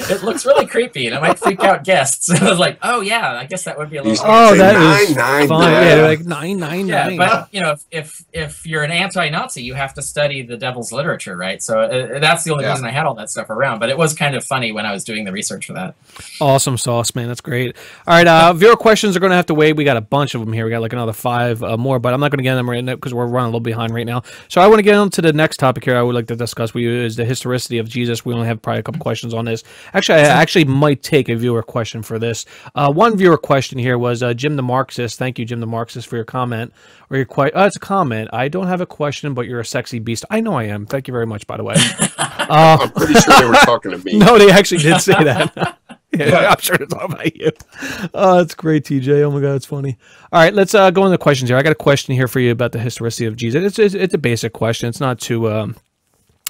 B: It looks really creepy, and it might freak out guests. I was like, "Oh yeah, I guess that would be a little."
A: Oh, that is
D: 999.
A: Yeah, like 999.
B: Yeah, but if you're an anti-Nazi, you have to study the devil's literature, right? So that's the only reason I had all that stuff around. But it was kind of funny when I was doing the research for that.
A: Awesome sauce, man. That's great. All right, viewer questions are going to have to wait. We got a bunch of them here. We got like another 5 more, but I'm not going to get them right now because we're running a little behind right now. So I want to get on to the next topic here. I would like to discuss with you is the historicity of Jesus. We only have probably a couple questions on this. Actually, I might take a viewer question for this. One viewer question here was Jim the Marxist. Thank you, Jim the Marxist, for your comment. Or your it's a comment. I don't have a question, but you're a sexy beast. I know I am. Thank you very much, by the way.
D: I'm pretty sure they were talking to me.
A: No, they actually did say that. Yeah, I'm sure they're talking about you. Oh, that's great, TJ. Oh my God, it's funny. All right, let's go into the questions here. I got a question here for you about the historicity of Jesus. It's a basic question. It's not too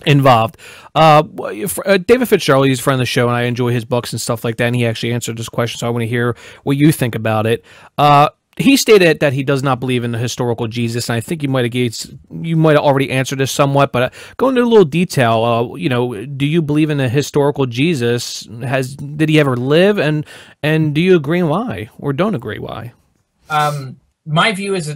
A: involved. David Fitzgerald, he's a friend of the show, and I enjoy his books and stuff like that, and he actually answered this question, so I want to hear what you think about it. He stated that he does not believe in the historical Jesus, and I think you might have already answered this somewhat, but go into a little detail. Do you believe in a historical Jesus? Did he ever live, and do you agree why, or don't agree why?
B: My view is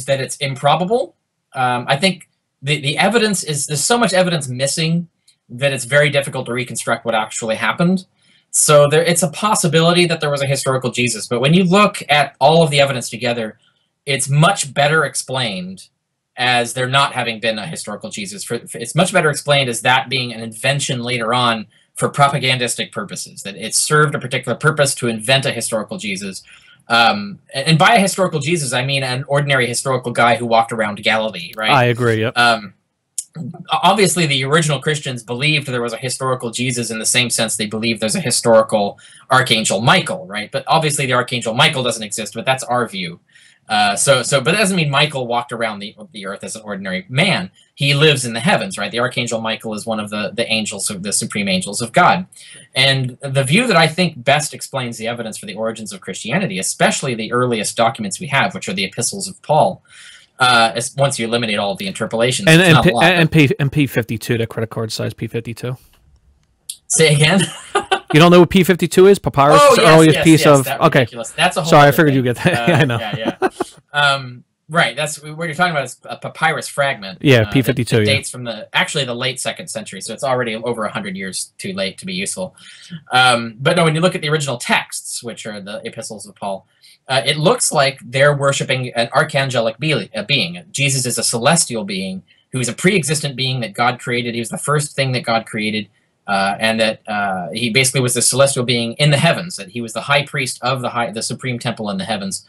B: that it's improbable. I think the evidence there's so much evidence missing that it's very difficult to reconstruct what actually happened. So it's a possibility that there was a historical Jesus, but when you look at all of the evidence together, it's much better explained as there not having been a historical Jesus. It's much better explained as that being an invention later on for propagandistic purposes, that it served a particular purpose to invent a historical Jesus. And by a historical Jesus, I mean an ordinary historical guy who walked around Galilee, right?
A: I agree, yep.
B: Obviously, the original Christians believed there was a historical Jesus in the same sense they believe there's a historical Archangel Michael, right? But obviously, the Archangel Michael doesn't exist, but that's our view. But that doesn't mean Michael walked around the earth as an ordinary man. He lives in the heavens, right? The Archangel Michael is one of the angels, of the supreme angels of God. And the view that I think best explains the evidence for the origins of Christianity, especially the earliest documents we have, which are the epistles of Paul, once you eliminate all of the interpolations.
A: And P52, the credit card size P52.
B: Say again?
A: You don't know what P52 is? Papyrus?
B: Oh, yes,
A: earliest
B: yes,
A: piece
B: yes,
A: of...
B: That
A: okay.
B: ridiculous. That's a whole
A: Sorry, I
B: other
A: figured
B: thing.
A: you get that. Yeah, I know.
B: Yeah. Right, that's what you're talking about is a papyrus fragment.
A: Yeah, P52,
B: it dates from the late 2nd century, so it's already over 100 years too late to be useful. But no, when you look at the original texts, which are the epistles of Paul, it looks like they're worshiping an archangelic being. Jesus is a celestial being who is a pre-existent being that God created. He was the first thing that God created, and that he basically was the celestial being in the heavens, that he was the high priest of the supreme temple in the heavens,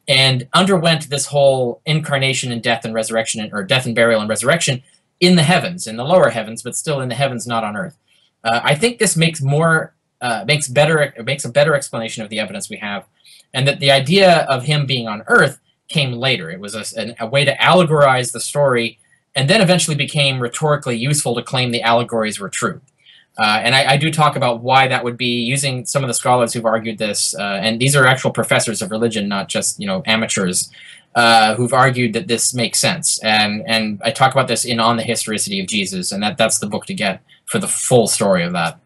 B: and underwent this whole incarnation and death and resurrection, or death and burial and resurrection in the heavens, in the lower heavens, but still in the heavens, not on earth. I think this makes a better explanation of the evidence we have, and that the idea of him being on earth came later. It was a way to allegorize the story, and then eventually became rhetorically useful to claim the allegories were true. And I do talk about why that would be, using some of the scholars who've argued this, and these are actual professors of religion, not just amateurs, who've argued that this makes sense. And I talk about this On the Historicity of Jesus, and that's the book to get for the full story of that.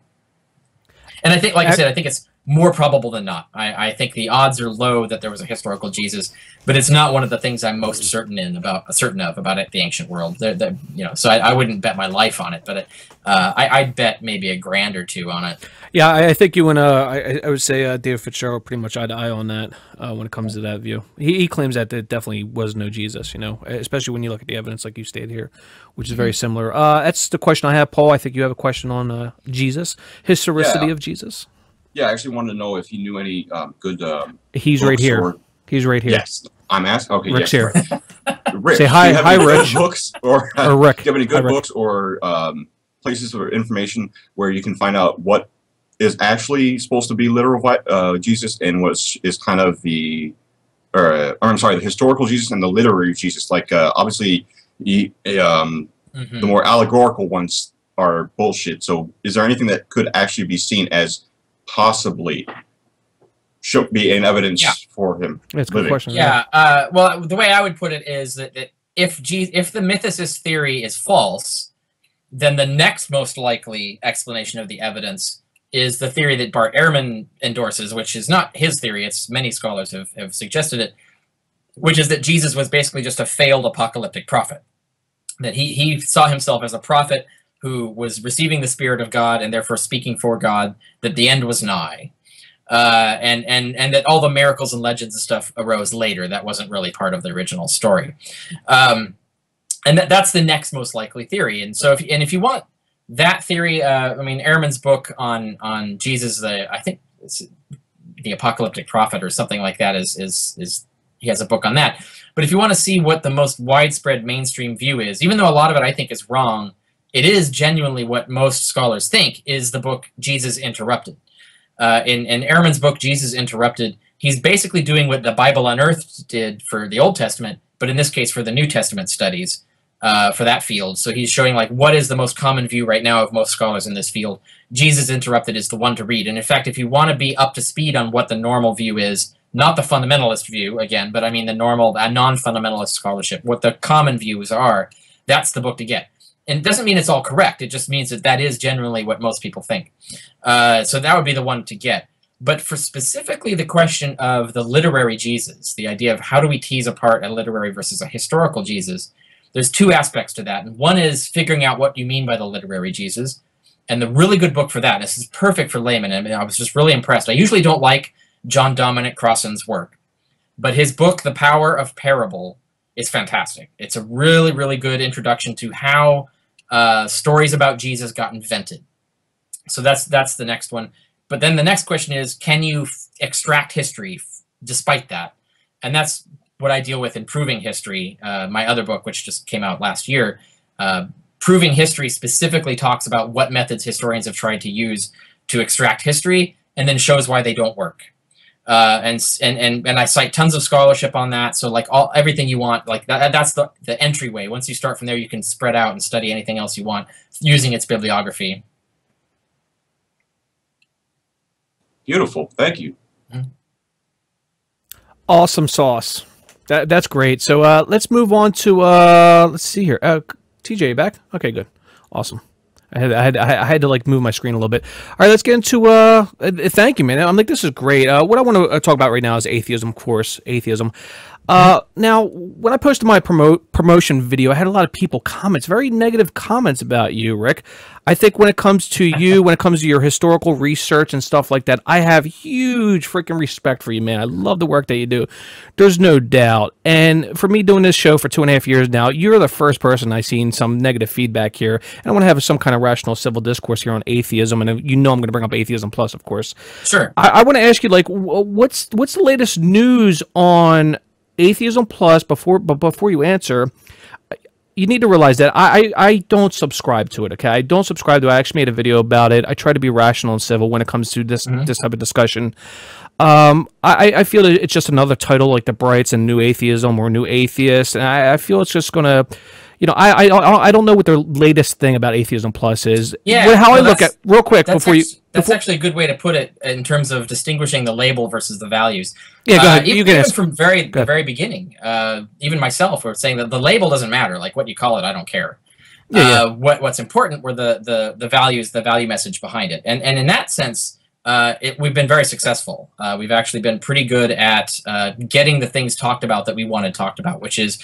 B: And I think, like I said, I think it's more probable than not. I think the odds are low that there was a historical Jesus, but it's not one of the things I'm most certain about it, the ancient world. So I wouldn't bet my life on it, but I'd bet maybe $1,000 or $2 on it.
A: Yeah, I think you and I would say David Fitzgerald pretty much eye to eye on that when it comes to that view. He claims that there definitely was no Jesus, especially when you look at the evidence like you stated here, which is very similar. That's the question I have, Paul. I think you have a question on Jesus, historicity of Jesus.
C: Yeah, I actually wanted to know if he knew any good.
A: He's right here. He's right here.
C: Yes, I'm asking. Okay,
A: Rick's
C: yes,
A: here.
C: Rick,
A: say hi, Rich.
C: Books or
A: Rick.
C: Do you have any good books or places or information where you can find out what is actually supposed to be literal Jesus and what is kind of the, the historical Jesus and the literary Jesus? Like obviously, the more allegorical ones are bullshit. So, is there anything that could actually be seen as possibly should be in evidence for him?
A: That's a good question.
B: Yeah. Well, the way I would put it is that if the mythicist theory is false, then the next most likely explanation of the evidence is the theory that Bart Ehrman endorses, which is not his theory. It's many scholars have suggested it, which is that Jesus was basically just a failed apocalyptic prophet. That he saw himself as a prophet who was receiving the Spirit of God and therefore speaking for God, that the end was nigh. And that all the miracles and legends and stuff arose later. That wasn't really part of the original story. And that's the next most likely theory. And so if you want that theory, Ehrman's book on Jesus, I think it's the apocalyptic prophet or something like that is he has a book on that. But if you want to see what the most widespread mainstream view is, even though a lot of it I think is wrong, it is genuinely what most scholars think is the book Jesus Interrupted. In Ehrman's book, Jesus Interrupted, he's basically doing what the Bible Unearthed did for the Old Testament, but in this case for the New Testament studies for that field. So he's showing like what is the most common view right now of most scholars in this field. Jesus Interrupted is the one to read. And in fact, if you want to be up to speed on what the normal view is, not the fundamentalist view again, but I mean the normal, non-fundamentalist scholarship, what the common views are, that's the book to get. And it doesn't mean it's all correct. It just means that is generally what most people think. So that would be the one to get. But for specifically the question of the literary Jesus, the idea of how do we tease apart a literary versus a historical Jesus, there's two aspects to that. And one is figuring out what you mean by the literary Jesus. And the really good book for that, this is perfect for laymen. I mean, I was just really impressed. I usually don't like John Dominic Crossan's work, but his book, The Power of Parable, is fantastic. It's a really, really good introduction to how stories about Jesus got invented. So that's the next one. But then the next question is, can you extract history despite that? And that's what I deal with in Proving History, my other book, which just came out last year. Proving History specifically talks about what methods historians have tried to use to extract history, and then shows why they don't work. And I cite tons of scholarship on that. So like everything you want, like that's the entryway. Once you start from there, you can spread out and study anything else you want using its bibliography.
C: Beautiful. Thank you.
A: Awesome sauce. That's great. So let's move on to let's see here. TJ, you back? Okay, good. Awesome. I had to like move my screen a little bit. All right, let's get into thank you, man. I'm like, this is great. What I want to talk about right now is atheism, of course, atheism. Now, when I posted my promotion video, I had a lot of people comments, very negative comments about you, Rick. I think when it comes to you, when it comes to your historical research and stuff like that, I have huge freaking respect for you, man. I love the work that you do. There's no doubt. And for me doing this show for 2.5 years now, you're the first person I've seen some negative feedback here. And I want to have some kind of rational civil discourse here on atheism. And you know I'm going to bring up Atheism Plus, of course.
B: Sure.
A: I want to ask you, like, what's the latest news on Atheism Plus? Before you answer, you need to realize that I don't subscribe to it, okay? I don't subscribe to it. I actually made a video about it. I try to be rational and civil when it comes to this type of discussion. I feel that it's just another title like The Brights and New Atheism or New Atheist, and I feel it's just going to, you know, I don't know what their latest thing about Atheism Plus is.
B: Yeah.
A: How I look at, real quick, before you...
B: That's actually a good way to put it in terms of distinguishing the label versus the values.
A: Yeah, go ahead.
B: Even from the very beginning, even myself, were saying that the label doesn't matter. Like what you call it, I don't care. What's important were the values, the value message behind it. And in that sense, we've been very successful. We've actually been pretty good at getting the things talked about that we wanted talked about, which is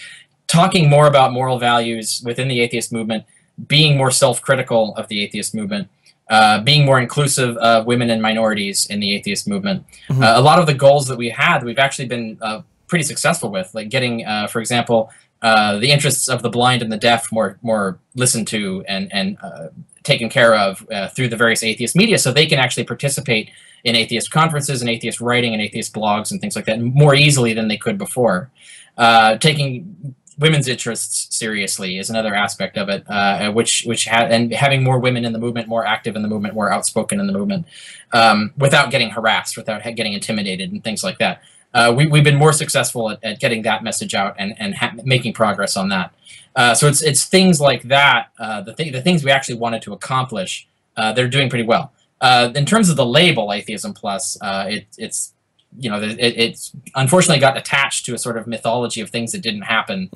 B: talking more about moral values within the atheist movement, being more self-critical of the atheist movement, being more inclusive of women and minorities in the atheist movement.
A: Mm-hmm.
B: A lot of the goals that we had, we've actually been pretty successful with, like getting, for example, the interests of the blind and the deaf more listened to and taken care of through the various atheist media, so they can actually participate in atheist conferences and atheist writing and atheist blogs and things like that more easily than they could before. Taking women's interests seriously is another aspect of it, and having more women in the movement, more active in the movement, more outspoken in the movement, without getting harassed, without getting intimidated and things like that. We've been more successful at getting that message out and making progress on that. So it's things like that, the things we actually wanted to accomplish, they're doing pretty well. In terms of the label Atheism Plus, it's unfortunately got attached to a sort of mythology of things that didn't happen,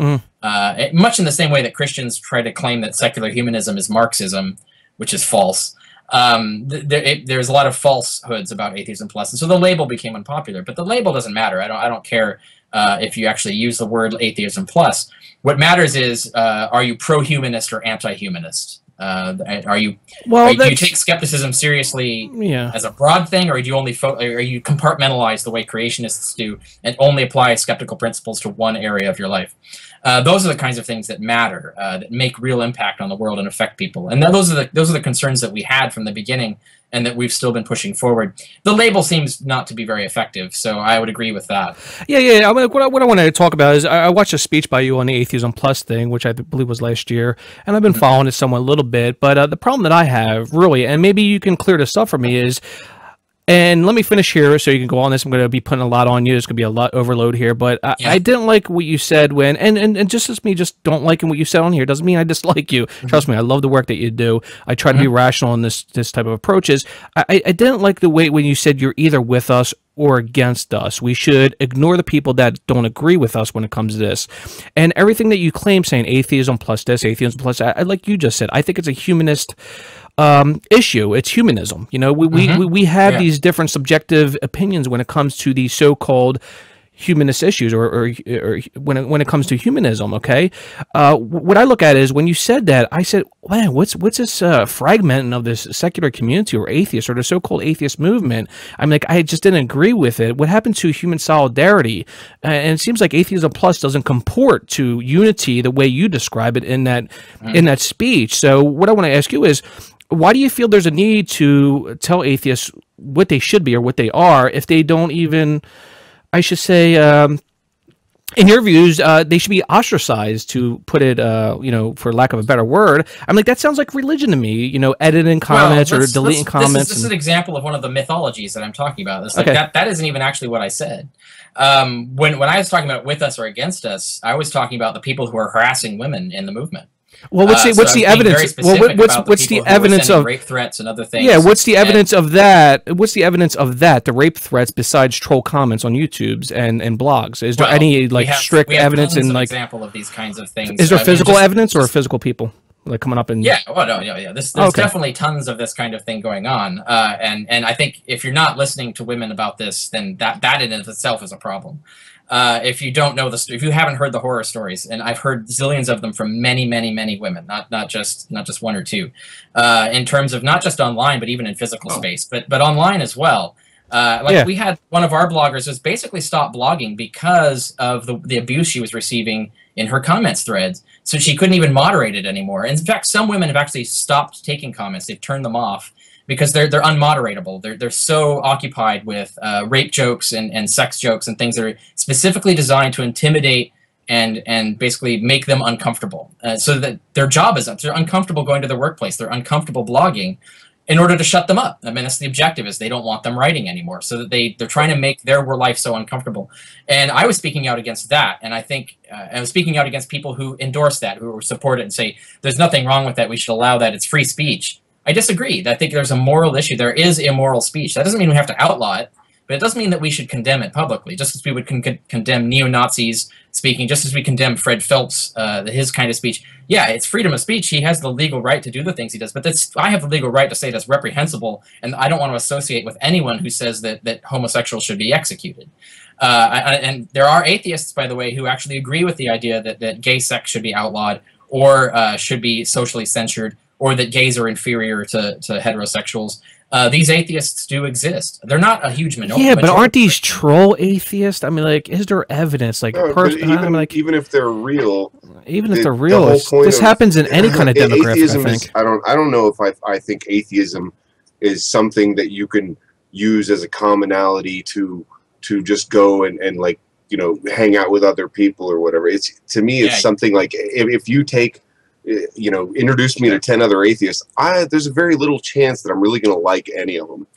B: much in the same way that Christians try to claim that secular humanism is Marxism, which is false. There's a lot of falsehoods about Atheism Plus, and so the label became unpopular. But the label doesn't matter. I don't care if you actually use the word Atheism Plus. What matters is, are you pro-humanist or anti-humanist? Do you take skepticism seriously as a broad thing, or do you only or you compartmentalize the way creationists do and only apply skeptical principles to one area of your life? Those are the kinds of things that matter, that make real impact on the world and affect people. And those are the concerns that we had from the beginning, and that we've still been pushing forward. The label seems not to be very effective, so I would agree with that.
A: Yeah. I mean, what I wanted to talk about is I watched a speech by you on the Atheism Plus thing, which I believe was last year, and I've been following it somewhat a little bit. But the problem that I have, really, and maybe you can clear this up for me, is, and let me finish here so you can go on this. I'm going to be putting a lot on you. There's going to be a lot overload here, but I didn't like what you said when, and just as me just don't liking what you said on here doesn't mean I dislike you. Trust me, I love the work that you do. I try to be rational in this type of approaches. I didn't like the way when you said you're either with us or against us. We should ignore the people that don't agree with us when it comes to this. And everything that you claim, saying atheism plus this, atheism plus that, like you just said, I think it's a humanist issue. It's humanism. You know, we have these different subjective opinions when it comes to these so-called humanist issues, or when it comes to humanism. Okay, what I look at is when you said that, I said, man, what's this fragmenting of this secular community or atheist or the so-called atheist movement? I'm like, I just didn't agree with it. What happened to human solidarity? And it seems like Atheism Plus doesn't comport to unity the way you describe it in that speech. So what I want to ask you is, why do you feel there's a need to tell atheists what they should be or what they are if they don't even, I should say, in your views, they should be ostracized, to put it, for lack of a better word? I'm like, that sounds like religion to me, editing comments or deleting comments.
B: This is an example of one of the mythologies that I'm talking about. It's like that isn't even actually what I said. When I was talking about with us or against us, I was talking about the people who are harassing women in the movement.
A: Well, what's the evidence? Well, what's the evidence of
B: rape threats and other things?
A: Yeah, what's the evidence of that? What's the evidence of that? The rape threats, besides troll comments on YouTube's and blogs. Is there any strict evidence and
B: example of these kinds of things?
A: Is there physical evidence or physical people like coming up and?
B: Yeah, There's definitely tons of this kind of thing going on, and I think if you're not listening to women about this, then that in itself is a problem. If you don't know if you haven't heard the horror stories, and I've heard zillions of them from many, many, many women, not just one or two, in terms of not just online, but even in physical space, but online as well. We had one of our bloggers was basically stopped blogging because of the abuse she was receiving in her comments threads. So she couldn't even moderate it anymore. And in fact, some women have actually stopped taking comments. They've turned them off because they're unmoderatable. They're so occupied with rape jokes and sex jokes and things that are specifically designed to intimidate and basically make them uncomfortable. So that their job is they're uncomfortable going to their workplace. They're uncomfortable blogging in order to shut them up. I mean, that's the objective, is they don't want them writing anymore. So that they're trying to make their life so uncomfortable. And I was speaking out against that. And I think I was speaking out against people who endorse that, who support it and say, there's nothing wrong with that. We should allow that. It's free speech. I disagree. I think there's a moral issue. There is immoral speech. That doesn't mean we have to outlaw it, but it doesn't mean that we should condemn it publicly, just as we would condemn neo-Nazis speaking, just as we condemn Fred Phelps, his kind of speech. Yeah, it's freedom of speech. He has the legal right to do the things he does, but I have the legal right to say that's reprehensible, and I don't want to associate with anyone who says that homosexuals should be executed. And there are atheists, by the way, who actually agree with the idea that gay sex should be outlawed or should be socially censured, or that gays are inferior to heterosexuals. These atheists do exist. They're not a huge minority.
A: Yeah, but aren't these troll atheists? I mean, like, is there evidence? Like,
D: No, but even if they're real,
A: even if they're real, this happens in any kind of demographic.
D: Atheism
A: I think.
D: I don't know if I think atheism is something that you can use as a commonality to just go and like, you know, hang out with other people or whatever. It's, to me, it's something like, if you take, you know, introduce me to 10 other atheists, there's a very little chance that I'm really going to like any of them.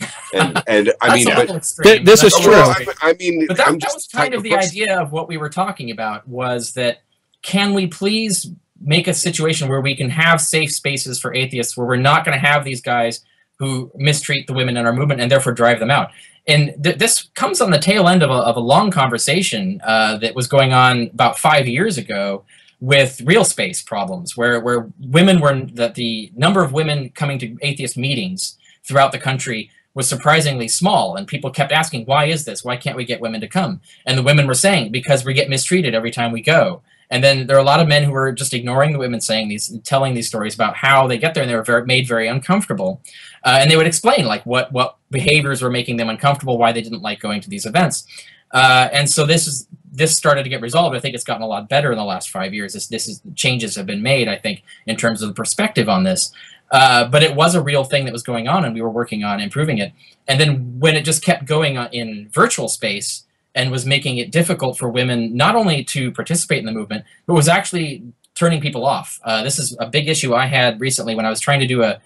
D: And I mean, but
A: this is true.
D: Well, I mean,
B: but that was kind of the idea of what we were talking about, was that, can we please make a situation where we can have safe spaces for atheists, where we're not going to have these guys who mistreat the women in our movement and therefore drive them out. And this comes on the tail end of a long conversation that was going on about 5 years ago with real space problems, where women were, that the number of women coming to atheist meetings throughout the country was surprisingly small, and people kept asking, why is this? Why can't we get women to come? And the women were saying, because we get mistreated every time we go. And then there are a lot of men who were just ignoring the women saying these, telling these stories about how they get there, and they were made very uncomfortable. And they would explain like what behaviors were making them uncomfortable, why they didn't like going to these events. And so this started to get resolved. I think it's gotten a lot better in the last 5 years. Changes have been made, I think, in terms of the perspective on this. But it was a real thing that was going on, and we were working on improving it. And then when it just kept going on in virtual space and was making it difficult for women not only to participate in the movement, but was actually turning people off. This is a big issue I had recently when I was trying to do a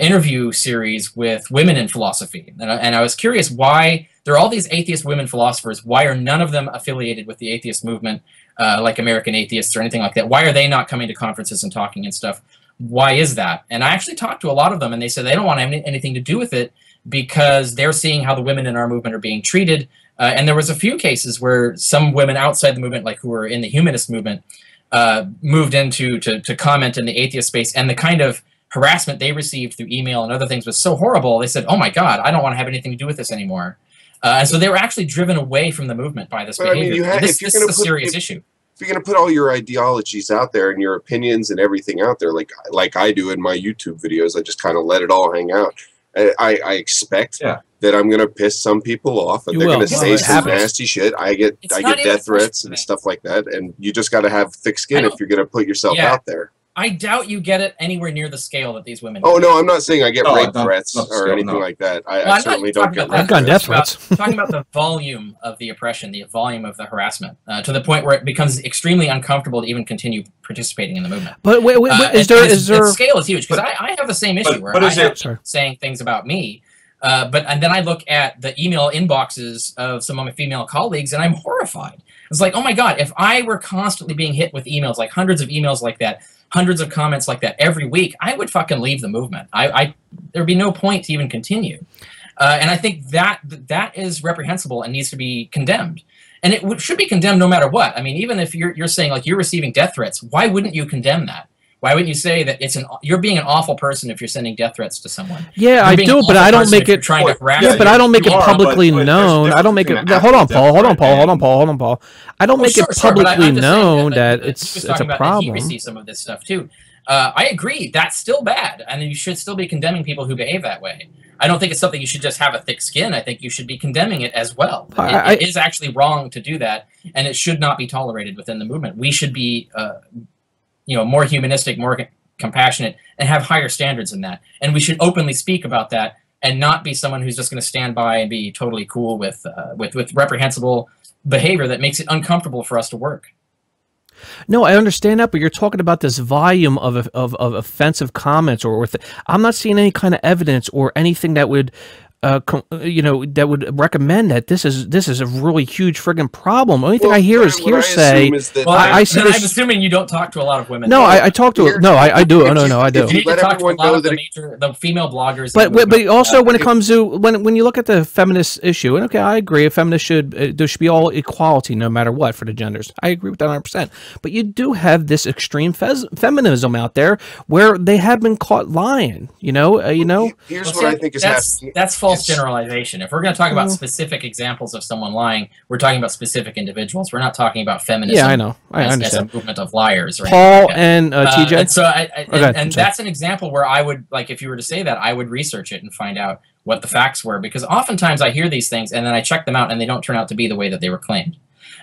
B: interview series with women in philosophy. And I was curious why there are all these atheist women philosophers. Why are none of them affiliated with the atheist movement, like American Atheists or anything like that? Why are they not coming to conferences and talking and stuff? Why is that? And I actually talked to a lot of them, and they said they don't want anything to do with it because they're seeing how the women in our movement are being treated. And there was a few cases where some women outside the movement, like who were in the humanist movement, moved into to comment in the atheist space, and the kind of harassment they received through email and other things was so horrible. They said, "Oh my God, I don't want to have anything to do with this anymore." And so they were actually driven away from the movement by this behavior. I mean, this is a serious issue.
D: If you're going to put all your ideologies out there and your opinions and everything out there, like I do in my YouTube videos, I just kind of let it all hang out. I expect that I'm going to piss some people off, and they're going to say some nasty shit. I get death threats and stuff like that, and you just got to have thick skin if you're going to put yourself out there.
B: I doubt you get it anywhere near the scale that these women
D: do. Oh, no, I'm not saying I get rape threats or anything like that. I certainly don't get
A: I've gotten death threats.
B: I'm talking about the volume of the oppression, the volume of the harassment, to the point where it becomes extremely uncomfortable to even continue participating in the movement.
A: But wait, is there...
B: The scale is huge, because I have the same issue where I have saying things about me, and then I look at the email inboxes of some of my female colleagues, and I'm horrified. It's like, oh my God, if I were constantly being hit with emails, like hundreds of emails like that, hundreds of comments like that every week, I would fucking leave the movement. There'd be no point to even continue. And I think that is reprehensible and needs to be condemned. And it should be condemned no matter what. I mean, even if you're saying like you're receiving death threats, why wouldn't you condemn that? Why wouldn't you say that you're being an awful person if you're sending death threats to someone?
A: Yeah, I do, but I don't make it. Yeah, but I don't make it publicly known. I don't make it. Hold on, Paul. I don't make it publicly known that it's a problem.
B: He receives some of this stuff too. I agree. That's still bad, and you should still be condemning people who behave that way. I don't think it's something you should just have a thick skin. I think you should be condemning it as well. It is actually wrong to do that, and it should not be tolerated within the movement. We should be more humanistic, more compassionate, and have higher standards in that. And we should openly speak about that and not be someone who's just going to stand by and be totally cool with reprehensible behavior that makes it uncomfortable for us to work.
A: No, I understand that, but you're talking about this volume of offensive comments, I'm not seeing any kind of evidence or anything that would that would recommend that this is a really huge friggin' problem. Only thing I hear is hearsay.
B: I'm assuming you don't talk to a lot of women.
A: No, I talk to no, I do. Oh no, I do.
B: You need to talk to a lot of the female bloggers.
A: But also when it comes to when you look at the feminist issue, and okay, I agree, feminists there should be all equality no matter what for the genders. I agree with that 100%. But you do have this extreme feminism out there where they have been caught lying. Here's
D: what I think is happening.
B: That's false generalization. If we're going to talk about specific examples of someone lying, we're talking about specific individuals. We're not talking about feminism.
A: Yeah, I know. I understand.
B: As a movement of liars. Right?
A: Paul and TJ.
B: And so, that's an example where I would if you were to say that, I would research it and find out what the facts were, because oftentimes I hear these things and then I check them out and they don't turn out to be the way that they were claimed.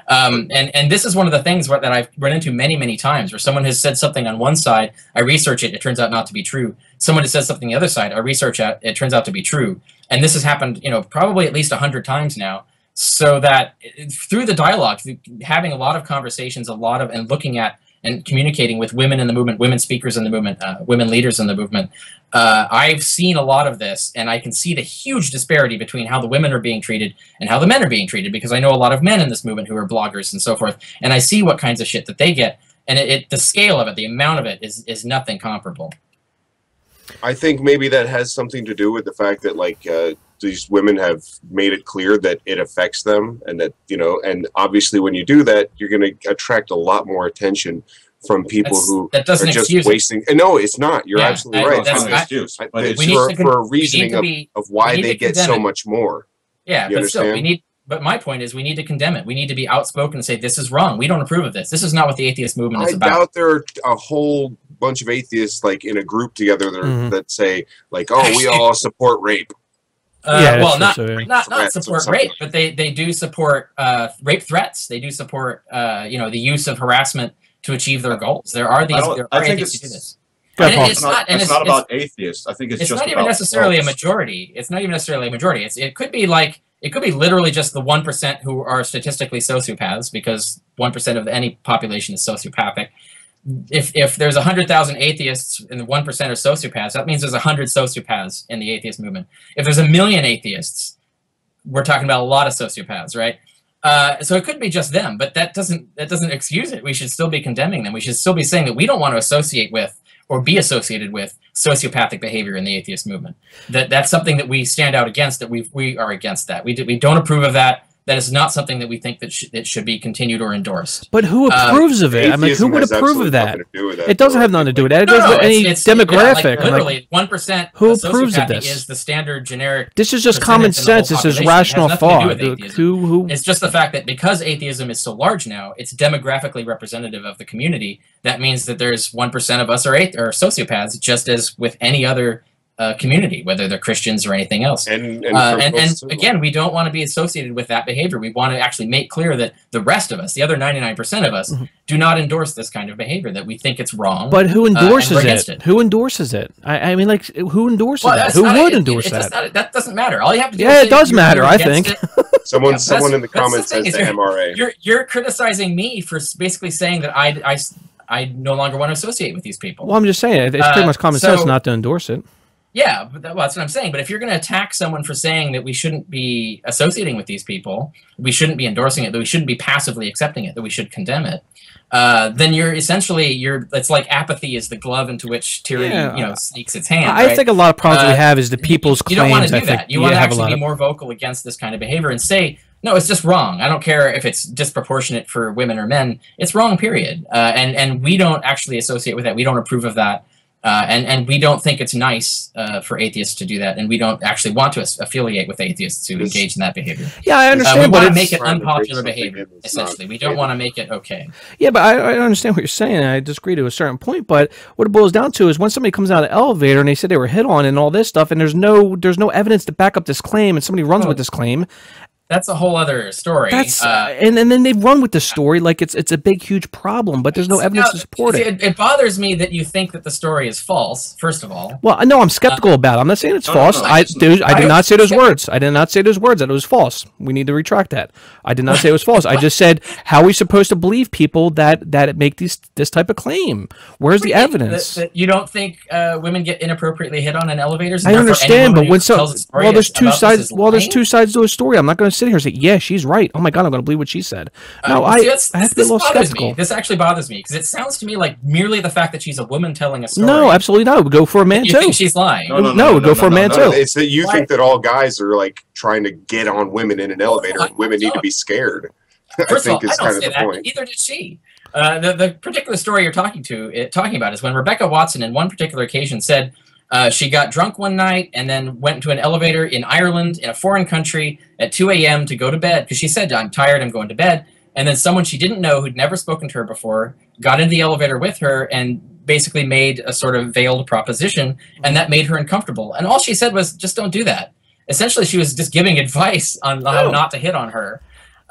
B: And this is one of the things that I've run into many, many times, where someone has said something on one side, I research it, it turns out not to be true. Someone has said something on the other side, I research it, it turns out to be true. And this has happened, probably at least 100 times now. So that through the dialogue, having a lot of conversations, and looking at and communicating with women in the movement, women speakers in the movement, women leaders in the movement, I've seen a lot of this, and I can see the huge disparity between how the women are being treated and how the men are being treated, because I know a lot of men in this movement who are bloggers and so forth, and I see what kinds of shit that they get, and the scale of it, the amount of it is nothing comparable.
D: I think maybe that has something to do with the fact that these women have made it clear that it affects them, and that and obviously when you do that, you're going to attract a lot more attention from people who are just wasting. And no, it's not. You're absolutely right.
C: That's not an excuse. But it's
D: for a reasoning of why they get so much more.
B: Yeah, but still, But my point is, we need to condemn it. We need to be outspoken and say, this is wrong. We don't approve of this. This is not what the atheist movement is about.
D: I doubt there are a whole bunch of atheists in a group together that say oh, we all support rape.
B: Well, not support rape, but they do support rape threats. They do support the use of harassment to achieve their goals. There are atheists who do this.
C: It's not about atheists. I think it's just
B: not even necessarily a majority. It's not even necessarily a majority. It could be literally just the 1% who are statistically sociopaths, because 1% of any population is sociopathic. If there's 100,000 atheists and 1% are sociopaths, that means there's 100 sociopaths in the atheist movement. If there's 1 million atheists, we're talking about a lot of sociopaths, right? So it could be just them, but that doesn't excuse it. We should still be condemning them. We should still be saying that we don't want to associate with or be associated with sociopathic behavior in the atheist movement. That's something that we stand out against. That we are against that. We don't approve of that. That is not something that we think that it should be continued or endorsed.
A: But who approves of it? I mean, who would approve of that? It doesn't have nothing to do with that. It goes with any demographic.
B: Literally, 1%
A: who approves of this?
B: Is the standard generic.
A: This is just common sense. This is rational thought.
B: It's just the fact that because atheism is so large now, it's demographically representative of the community. That means that there's 1% of us are sociopaths, just as with any other community, whether they're Christians or anything else. And again, we don't want to be associated with that behavior. We want to actually make clear that the rest of us, the other 99% of us, do not endorse this kind of behavior, that we think it's wrong.
A: But who endorses it? Who endorses it? I mean, who endorses that? Who would endorse that?
B: That doesn't matter. All you have to do
A: is it does matter, I think.
D: Someone in the comments says the MRA.
B: You're criticizing me for basically saying that I no longer want to associate with these people.
A: Well, I'm just saying, it's pretty much common sense not to endorse it.
B: Yeah, but that's what I'm saying. But if you're going to attack someone for saying that we shouldn't be associating with these people, we shouldn't be endorsing it, that we shouldn't be passively accepting it, that we should condemn it, then it's like apathy is the glove into which tyranny sneaks its hand.
A: I think a lot of problems we have is the people's claims.
B: You don't want to do that. You want to actually be more vocal against this kind of behavior and say, no, it's just wrong. I don't care if it's disproportionate for women or men. It's wrong, period. And we don't actually associate with that. We don't approve of that. And we don't think it's nice for atheists to do that, and we don't actually want to affiliate with atheists who engage in that behavior.
A: Yeah, I understand.
B: We want to make it unpopular behavior, essentially. We don't want to make it okay.
A: Yeah, but I understand what you're saying, and I disagree to a certain point, but what it boils down to is when somebody comes out of the elevator and they said they were hit on and all this stuff, and there's no evidence to back up this claim, and somebody runs with this claim,
B: That's a whole other story.
A: That's and then they run with the story like it's a big, huge problem, but there's no evidence to support it.
B: It bothers me that you think that the story is false. First of all,
A: Well, no, I'm skeptical about it. I'm not saying it's false.
C: no,
A: I did not say those words. I did not say those words that it was false. We need to retract that. I did not say it was false. I just said, how are we supposed to believe people that make this type of claim? Where's the evidence?
B: That you don't think women get inappropriately hit on in elevators?
A: I understand, but when there's two sides. Well, there's two sides to a story. I'm not going to sit here and say, yeah, she's right. Oh my God, I'm going to believe what she said. No, I have to be a little skeptical.
B: This actually bothers me because it sounds to me like merely the fact that she's a woman telling a story.
A: No, absolutely not. We'd go for a man
B: you
A: too.
B: Think she's lying.
A: No, we'd go for a man too.
D: It's that you think that all guys are like trying to get on women in an elevator, and women need to be scared.
B: First
D: I think
B: of all,
D: is kind of the point.
B: Neither did she. The particular story you're talking about is when Rebecca Watson, in one particular occasion, said she got drunk one night and then went into an elevator in Ireland, in a foreign country, at 2 a.m. to go to bed because she said, "I'm tired, I'm going to bed." And then someone she didn't know, who'd never spoken to her before, got into the elevator with her and basically made a sort of veiled proposition, and that made her uncomfortable. And all she said was, "Just don't do that." Essentially, she was just giving advice on how not to hit on her.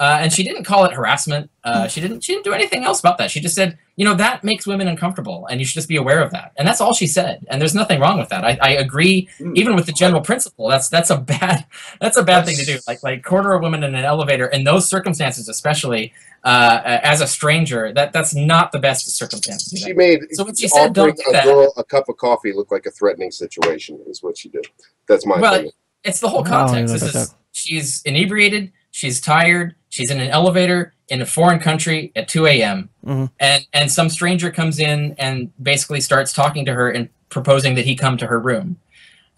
B: And she didn't call it harassment. She didn't do anything else about that. She just said, that makes women uncomfortable, and you should just be aware of that. And that's all she said. And there's nothing wrong with that. I agree, even with the general principle. That's a bad thing to do. Like corner a woman in an elevator in those circumstances, especially as a stranger. That's not the best circumstances.
D: She made
B: so when she said, "Don't do that,"
D: girl a cup of coffee look like a threatening situation is what she did. That's my opinion.
B: It's the whole context. She's inebriated. She's tired. She's in an elevator in a foreign country at 2 a.m. And some stranger comes in and basically starts talking to her and proposing that he come to her room.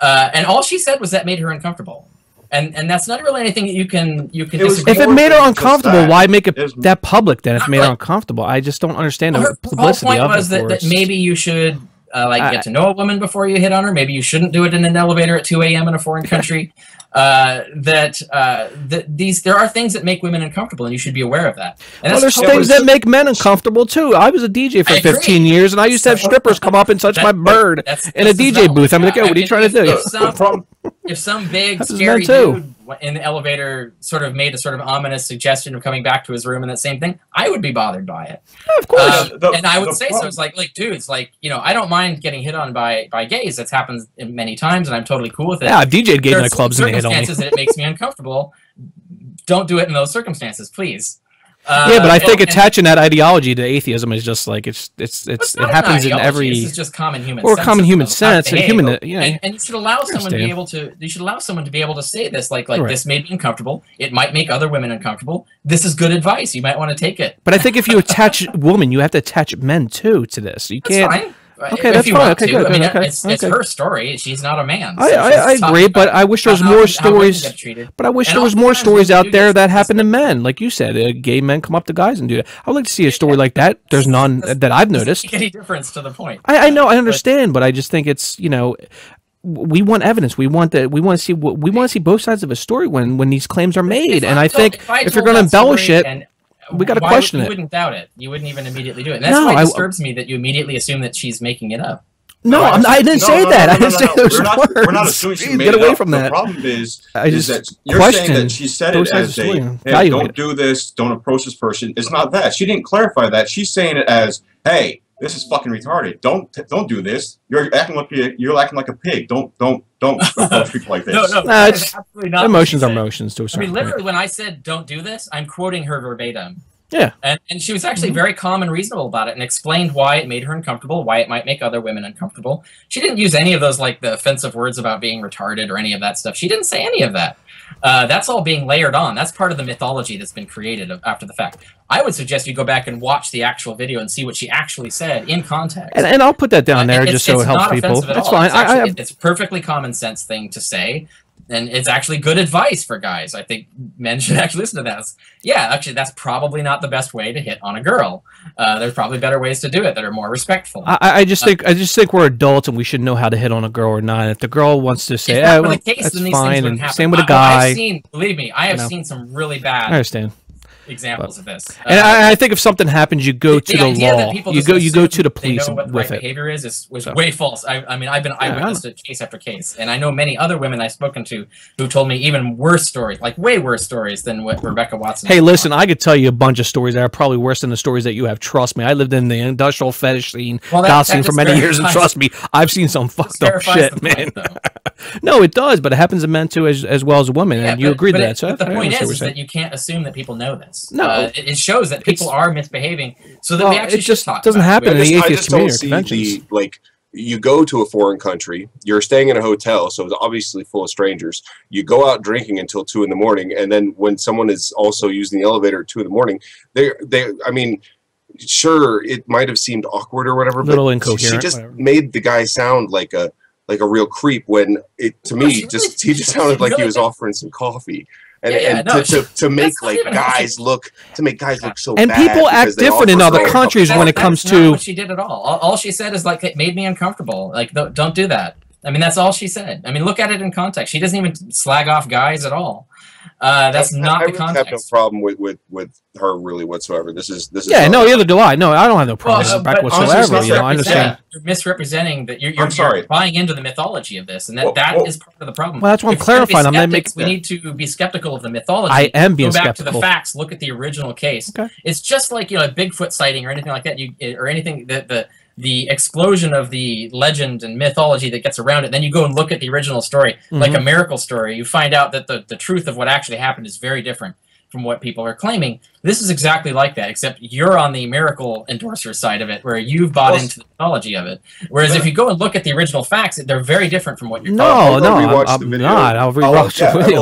B: And all she said was that made her uncomfortable. And that's not really anything that you can disagree.
A: If it made her uncomfortable, why make it that public then? If it made her uncomfortable, I just don't understand the publicity
B: of it. Her point was
A: that
B: maybe you should get to know a woman before you hit on her. Maybe you shouldn't do it in an elevator at 2 a.m. in a foreign country. There are things that make women uncomfortable, and you should be aware of that. And
A: there's things that make men uncomfortable too. I was a DJ for 15 years, and I used to have strippers come up and touch my bird in a DJ booth. I'm like, "Oh, what are you trying to do?"
B: If some big scary dude in the elevator sort of made a sort of ominous suggestion of coming back to his room and that same thing, I would be bothered by it.
A: Yeah, of course.
B: And I would say so. It's like dudes, I don't mind getting hit on by gays. That's happened many times, and I'm totally cool with it.
A: Yeah, I've DJ'd gay nightclubs and they hit on me.
B: Circumstances that it makes me uncomfortable. Don't do it in those circumstances, please.
A: But I think attaching that ideology to atheism is just like it happens in every.
B: This is just common human
A: or
B: sense
A: common human sense.
B: And you should allow someone to be able to. You should allow someone to be able to say this, like right. This made me uncomfortable. It might make other women uncomfortable. This is good advice. You might want to take it.
A: But I think if you attach women, you have to attach men too to this. You can't.
B: That's fine.
A: Okay, that's fine. Okay, good.
B: It's her story. She's not a man. So
A: I agree, but I wish there was more stories. But I wish there was more stories out there that happen to men, like you said. Gay men come up to guys and do that. I would like to see a story like that. There's none that I've noticed.
B: Doesn't make any difference to the point.
A: I know, I understand, but I just think it's we want evidence. We want to see both sides of a story when these claims are made. And I think if you're going to embellish it. We got to question it.
B: You wouldn't doubt it. You wouldn't even immediately do it. And that's why it disturbs me that you immediately assume that she's making it up.
A: No, I didn't say that. I didn't say those words.
C: We're not assuming she made
A: it up. Get away from
C: that. The problem is that you're saying that she said it as hey, don't do this, don't approach this person. It's not that. She didn't clarify that. She's saying it as, hey, this is fucking retarded. Don't do this. You're acting like a pig. Don't approach people like this.
B: No,
A: it's absolutely not. Emotions are emotions to a certain
B: literally,
A: point.
B: when I said don't do this, I'm quoting her verbatim.
A: Yeah.
B: And she was actually very calm and reasonable about it and explained why it made her uncomfortable, why it might make other women uncomfortable. She didn't use any of those, like, the offensive words about being retarded or any of that stuff. She didn't say any of that. That's all being layered on. That's part of the mythology that's been created after the fact. I would suggest you go back and watch the actual video and see what she actually said in context.
A: And I'll put that down there just so it helps people. That's fine.
B: It's a perfectly common sense thing to say. And it's actually good advice for guys. I think men should actually listen to that. Actually, that's probably not the best way to hit on a girl. There's probably better ways to do it that are more respectful.
A: I just think we're adults and we should know how to hit on a girl or not. If the girl wants to say, that's fine, and same with a guy.
B: Believe me, I have seen some really bad.
A: I understand.
B: examples of this.
A: And I think if something happens, you go to the law. You go to the police
B: know what the
A: with
B: right
A: it.
B: behavior was way false. I mean, I've been eyewitness to case after case, and I know many other women I've spoken to who told me even worse stories, like way worse stories than what Rebecca Watson.
A: Hey, listen, I could tell you a bunch of stories that are probably worse than the stories that you have. Trust me, I lived in the industrial fetish scene, goth scene for many years, and trust me, I've seen some fucked up shit, man. No, it does, but it happens to men too, as well as women, and you agree to that. So
B: the point is that you can't assume that people know this.
A: No,
B: it shows that people are misbehaving, so that we actually
A: just doesn't happen in the atheist community conventions.
D: Like, you go to a foreign country, you're staying in a hotel, so it's obviously full of strangers. You go out drinking until 2 in the morning, and then when someone is also using the elevator at 2 in the morning, I mean, sure, it might have seemed awkward or whatever,
A: little
D: but
A: incoherent,
D: she just made the guy sound like a real creep when to me he just sounded like he was offering some coffee. To make guys look so
A: and
D: bad
A: people act different in other countries when it comes to
B: not what she did at all she said is like, it made me uncomfortable, like, don't do that. I mean, that's all she said. I mean, look at it in context. She doesn't even slag off guys at all. That's not the context.
D: I have no problem with her really whatsoever. This is
A: no, neither do I. No, I don't have no problem with whatsoever. I understand.
B: You're misrepresenting that. You're buying into the mythology of this, and that is part of the problem.
A: Well, that's what I'm clarifying.
B: We need to be skeptical of the mythology.
A: I am being skeptical.
B: Go back to the facts. Look at the original case. Okay. It's just like, a Bigfoot sighting or anything like that. Or anything that the explosion of the legend and mythology that gets around it, then you go and look at the original story, like a miracle story, you find out that the truth of what actually happened is very different from what people are claiming. This is exactly like that, except you're on the miracle endorser side of it, where you've bought into the mythology of it. Whereas if you go and look at the original facts, they're very different from what you're
A: talking about. I'm not. I'll rewatch the video.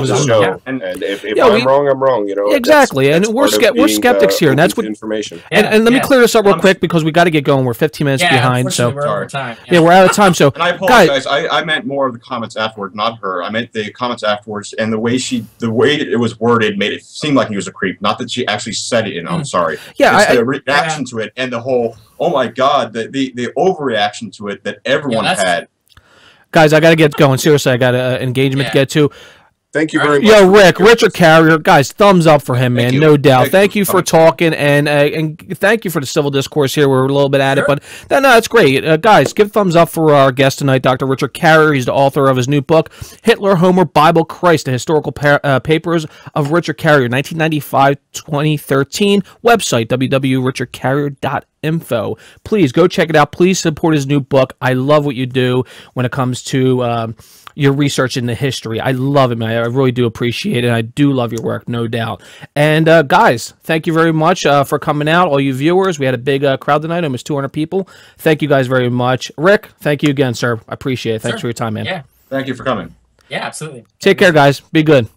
D: And if I'm wrong, I'm wrong.
A: Exactly. And we're skeptics here, and that's what
D: information.
A: And let me clear this up real quick, because we got to get going. We're 15 minutes behind, so
B: we're out of time.
A: Yeah, we're out of time. So,
C: and I apologize. I meant more of the comments afterward, not her. I meant the comments afterwards, and the way it was worded made it seem like he was a creep. Not that she actually said it. I'm sorry.
A: Yeah,
C: it's the reaction to it, and the whole "oh my god," the overreaction to it that everyone had.
A: Guys, I got to get going. Seriously, I got an engagement to get to.
D: Thank you very much.
A: Yo, Richard Carrier, guys, thumbs up for him, man, no doubt. Thank you for talking, and thank you for the civil discourse here. We're a little bit at it, but no, it's great. Guys, give thumbs up for our guest tonight, Dr. Richard Carrier. He's the author of his new book, Hitler, Homer, Bible, Christ, the Historical Papers of Richard Carrier, 1995-2013. Website, www.richardcarrier.info. Please go check it out. Please support his new book. I love what you do when it comes to your research into history. I love it, man. I really do appreciate it. I do love your work, no doubt. And guys, thank you very much for coming out. All you viewers, we had a big crowd tonight, almost 200 people. Thank you guys very much. Rick, thank you again, sir. I appreciate it. Thanks for your time, man.
B: Yeah.
C: Thank you for coming.
B: Yeah, absolutely.
A: Take care, guys. Be good.